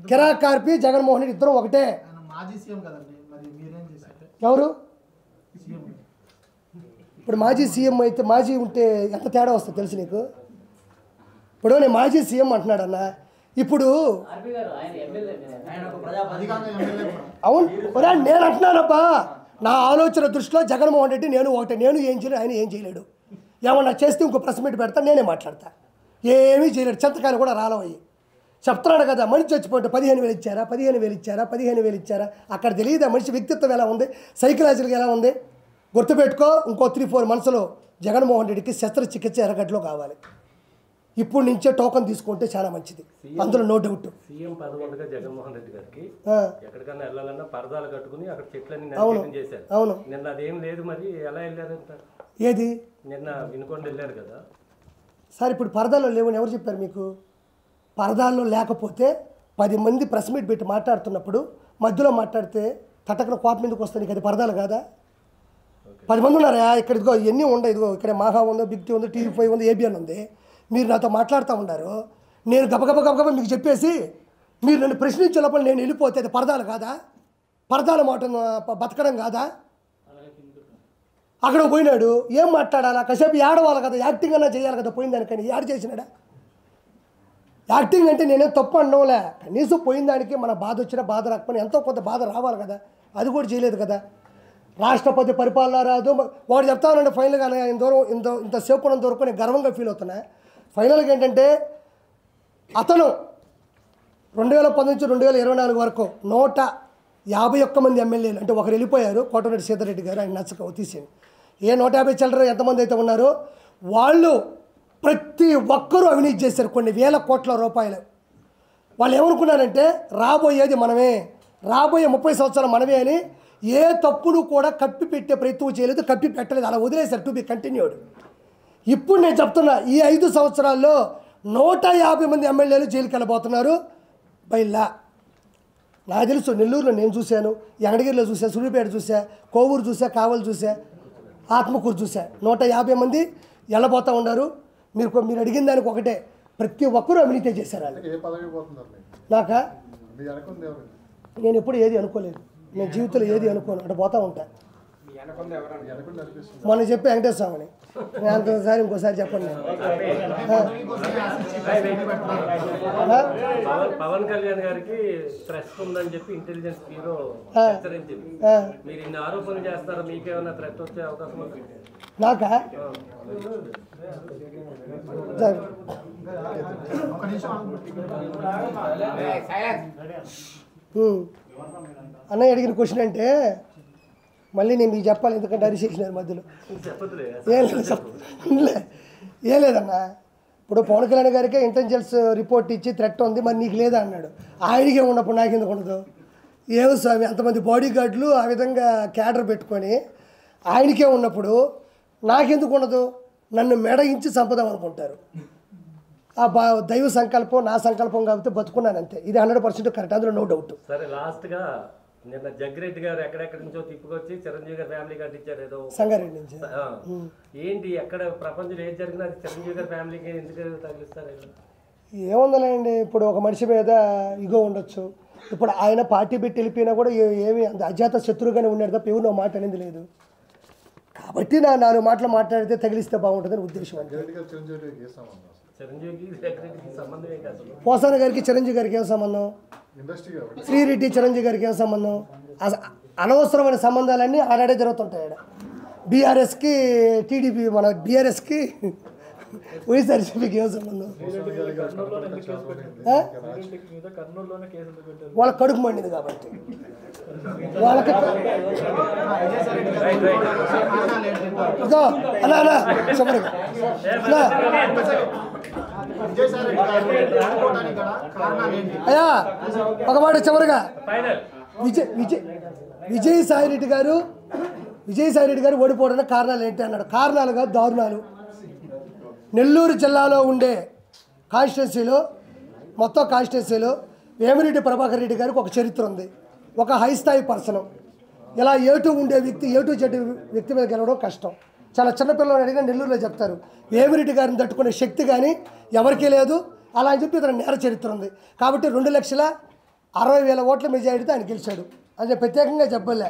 కిరా కార్పి జగన్మోహన్ రెడ్డి ఇద్దరం ఒకటే. మాజీ సీఎం కదండి, మరి మీరేం చేశారు? ఎవరు ఇప్పుడు మాజీ సీఎం అయితే, మాజీ ఉంటే ఎంత తేడా వస్తుంది తెలుసు నీకు? ఇప్పుడు నేను మాజీ సీఎం అంటున్నాడన్నా, ఇప్పుడు ఆర్పి గారు ఆయన ఎమ్మెల్యే, ఆయన ఒక ప్రజాప్రతినిధి. అవును నేను అంటున్నానబ్బా, నా ఆలోచన దృష్టిలో జగన్మోహన్ రెడ్డి నేను ఒకటే. నేను ఏం చేయలేడు, ఆయన ఏం చేయలేడు. ఏమన్నా చేస్తే ఇంకో ప్రెస్ మీట్ పెడతా, నేనే మాట్లాడతా. ఏమీ చేయలేడు, చింతకాయలు కూడా రాలవయ్యి. చెప్తున్నాడు కదా, మనిషి చచ్చిపోతే 15,000 ఇచ్చారా, 15,000 ఇచ్చారా, 15,000 ఇచ్చారా? అక్కడ తెలియదా మనిషి వ్యక్తిత్వం ఎలా ఉంది, సైకలాజికల్గా ఎలా ఉంది? గుర్తుపెట్టుకో, ఇంకో 3-4 మంత్స్లో జగన్మోహన్ రెడ్డికి శస్త్రచికిత్స ఎర్రగడ్డలో కావాలి. ఇప్పుడు నుంచే టోకన్ తీసుకుంటే చాలా మంచిది, అందులో నో డౌట్. సీఎం పదవులుగా జగన్మోహన్ రెడ్డి గారికి ఎక్కడికైనా వెళ్ళాలన్నా పరదాలు కట్టుకుని అక్కడ చెట్లన్నీ నాశనం చేశారు. అవును, నిన్న అదేం లేదు, మరి ఎలా వెళ్ళారంట? ఏది నిన్న వినుకొండ వెళ్ళారు కదా సార్. ఇప్పుడు పరదాల్లో లేవని ఎవరు చెప్పారు మీకు? పరదాల్లో లేకపోతే 10 మంది ప్రెస్ మీట్ పెట్టి మాట్లాడుతున్నప్పుడు మధ్యలో మాట్లాడితే తటకన కోపం ఎందుకు వస్తుంది? నీకు అది పరదాలు కాదా? 10 మంది ఉన్నారా ఇక్కడ? ఇదిగో ఇవన్నీ ఉన్నాయి, ఇదిగో ఇక్కడ మాహా ఉందో, బిగ్ టీ ఉంది, TV5 ఉంది, ABN ఉంది. మీరు నాతో మాట్లాడుతూ ఉన్నారు, నేను గబగబ మీకు చెప్పేసి మీరు నన్ను ప్రశ్నించే లోపల నేను వెళ్ళిపోతే అది పరదాలు కాదా? పరదాల మాట బతకడం కాదా? అక్కడ పోయినాడు, ఏం మాట్లాడాలా? కాసేపు ఏడవాలి కదా, యాక్టింగ్ అన్నా చేయాలి కదా, పోయిన దానికని యాడ్ చేసినాడా? యాక్టింగ్ అంటే నేనేం తప్పు అనడంలే, కనీసం పోయిన దానికి మన బాధ వచ్చినా బాధ రాకపోయినా ఎంతో కొంత బాధ రావాలి కదా, అది కూడా చేయలేదు కదా. రాష్ట్రపతి పరిపాలన రాదు వాడు చెప్తా ఉన్నాడు ఫైనల్గా, ఇంతసేపు ఉన్నంత వరకు నేను గర్వంగా ఫీల్ అవుతున్నా. ఫైనల్గా ఏంటంటే అతను 2019 నుంచి 2024 వరకు 151 మంది ఎమ్మెల్యేలు, అంటే ఒకరు వెళ్ళిపోయారు, కోటమిరెడ్డి సీతారెడ్డి గారు, ఆయన నచ్చక తీసేయండి, ఏ 150 చిల్లర ఎంతమంది అయితే ఉన్నారో వాళ్ళు ప్రతి ఒక్కరూ అవినీతి చేశారు కొన్ని వేల కోట్ల రూపాయలు. వాళ్ళు ఏమనుకున్నారంటే రాబోయేది మనమే, రాబోయే 30 సంవత్సరాలు మనమే అని ఏ తప్పును కూడా కప్పి పెట్టే ప్రయత్నం చేయలేదు, కప్పి పెట్టలేదు, అలా వదిలేశారు, టు బి కంటిన్యూడ్. ఇప్పుడు నేను చెప్తున్నా, ఈ 5 సంవత్సరాల్లో 150 మంది ఎమ్మెల్యేలు జైలుకి వెళ్ళబోతున్నారు బై లా. నాకు తెలుసు, నెల్లూరులో నేను చూశాను, యంగడగిరిలో చూసా, సూర్యాపేట చూసా, కోవూరు చూసా, కావలి చూసా, ఆత్మకూరు చూసా, 150 మంది వెళ్ళబోతూ ఉన్నారు. మీరు అడిగిన దానికి ఒకటే, ప్రతి ఒక్కరూ అవినీతి చేశారు. వాళ్ళు ఏ పదవి పోతున్నారు నాకా మీరు అనుకుంది ఎవరు? నేను ఎప్పుడు ఏది అనుకోలేదు, నేను జీవితంలో ఏది అనుకోను, అటు పోతూ ఉంటా. అనుకుంది అనిపిస్తుంది. మొన్న చెప్పి వెంకటేశ్వర స్వామిని, నేను అంతసారి ఇంకోసారి చెప్పండి. పవన్ కళ్యాణ్ గారికి థ్రెట్ ఉందని చెప్పి ఇంటెలిజెన్స్ బ్యూరో హెచ్చరించింది. మీరు ఇన్ని ఆరోపణలు చేస్తారా, మీకేమైనా థ్రెట్ వచ్చే అవకాశం ఉంది? నాకా అన్నయ్య అడిగిన క్వశ్చన్ అంటే మళ్ళీ నేను మీకు చెప్పాలి, ఎందుకంటే అరిచేసినారు మధ్యలో. ఏం లేదన్నా, ఇప్పుడు పవన్ కళ్యాణ్ గారికి ఇంటెలిజెన్స్ రిపోర్ట్ ఇచ్చి థ్రెట్ ఉంది, మరి నీకు లేదా అన్నాడు. ఆయనకే ఉన్నప్పుడు నాకు ఎందుకు ఉండదు? ఏమో స్వామి, అంతమంది బాడీ గార్డులు ఆ విధంగా క్యాడర్ పెట్టుకొని ఆయనకే ఉన్నప్పుడు నాకెందుకు ఉండదు? నన్ను మెడగించి చంపుదాం అనుకుంటారు. ఆ దైవ సంకల్పం నా సంకల్పం కాబట్టి బతుకున్నాను అంతే. ఇది 100% కరెక్ట్, అందులో నో డౌట్. సరే, లాస్ట్గా నిన్న జగ్గిరెడ్డి గారు ఎక్కడెక్కడి నుంచో తిప్పుకొచ్చి చిరంజీవి గారి ఫ్యామిలీ కార్డు ఇచ్చారు ఏదో సంగారెడ్డి నుంచి. ఏంటి ఎక్కడ ప్రపంచంలో ఏది జరిగినా అది చిరంజీవి గారి ఫ్యామిలీకి ఎందుకు తగిలిస్తారు? ఏముందలేండి, ఇప్పుడు ఒక మనిషి మీద ఇగో ఉండొచ్చు. ఇప్పుడు ఆయన పార్టీ పెట్టి వెళ్ళిపోయినా కూడా ఏమి అజాత శత్రువుగానే ఉన్నాడు తప్ప ఎవరు మాట అనేది లేదు. కాబట్టి నా 4 మాటలు మాట్లాడితే తగిలిస్తే బాగుంటుందని ఉద్దేశం. అంటే చిరంజీవికి సంబంధం ఏం కాదు. పోసాన గారికి చిరంజీవి గారికి ఏం సంబంధం? శ్రీరెడ్డి చిరంజీవి గారికి ఏం సంబంధం? అనవసరమైన సంబంధాలన్నీ ఆడాడే జరుగుతుంటాయి. ఆడ బీఆర్ఎస్కి టీడీపీ, మన బీఆర్ఎస్కి వైఎస్ఆర్సీపీకి ఏం సంబంధం? వాళ్ళ కడుపు మండింది కాబట్టి వాళ్ళకి. ఇదో అలా అలా చెప్పండి అయ్యా, ఒక మాట చివరిగా, విజయసాయిరెడ్డి గారు ఓడిపోవడానికి కారణాలు ఏంటి అన్నాడు. కారణాలు కాదు, దారుణాలు. నెల్లూరు జిల్లాలో ఉండే కాన్స్టిట్యున్సీలో, మొత్తం కాన్స్టిట్యున్సీలో వేమిరెడ్డి ప్రభాకర్ రెడ్డి గారికి ఒక చరిత్ర ఉంది. ఒక హై స్థాయి పర్సన్. ఇలా ఏటూ ఉండే వ్యక్తి, ఏటూ చెడ్డ వ్యక్తి మీద గెలవడం కష్టం. చాలా చిన్నపిల్లలు అడిగినా నెల్లూరులో చెప్తారు, వేమిరెడ్డి గారిని తట్టుకునే శక్తి కానీ ఎవరికీ లేదు. అలా అని చెప్పి ఇతను నేర చరిత్ర ఉంది. కాబట్టి 2,60,60,000 ఓట్ల మెజారిటీతో ఆయన గెలిచాడు. అది ప్రత్యేకంగా చెప్పలే.